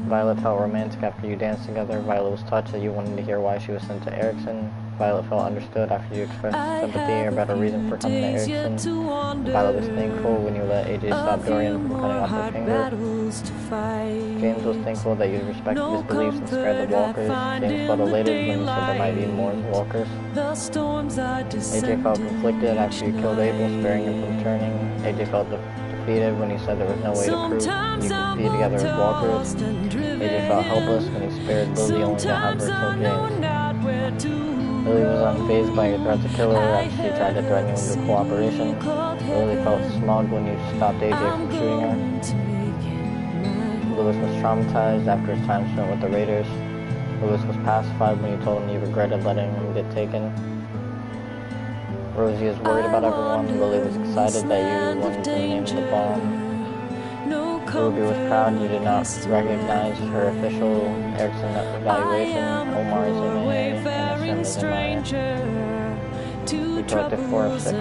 [SPEAKER 1] Violet felt romantic after you danced together. Violet was touched that you wanted to hear why she was sent to Erickson. Violet felt understood after you expressed sympathy about her reason for coming to Erickson. Violet was thankful when you let AJ stop Dorian from cutting off her finger. James was thankful that you respected his beliefs and spared the walkers. James felt elated when you said there might be more walkers. AJ felt conflicted after you killed Abel, sparing him from turning. AJ felt defeated when you said there was no way to prove you could be together as walkers. AJ felt helpless when you spared Lily only to have her kill James. Lily was unfazed by your threat to kill her after she tried to threaten you into cooperation. Lily felt smug when you stopped AJ from shooting her. Lewis was traumatized after his time spent with the Raiders. Lewis was pacified when you told him you regretted letting him get taken. Rosie is worried about everyone. Lily was excited that you wanted to name the bomb. Ruby was proud you did not recognize her official Erickson evaluation. Omar is in A and SM is in We collected 4 of 6.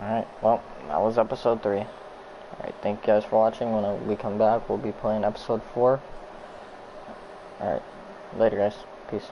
[SPEAKER 1] Alright, well, that was episode 3. Alright, thank you guys for watching. When we come back, we'll be playing episode 4. Alright, later guys. Peace.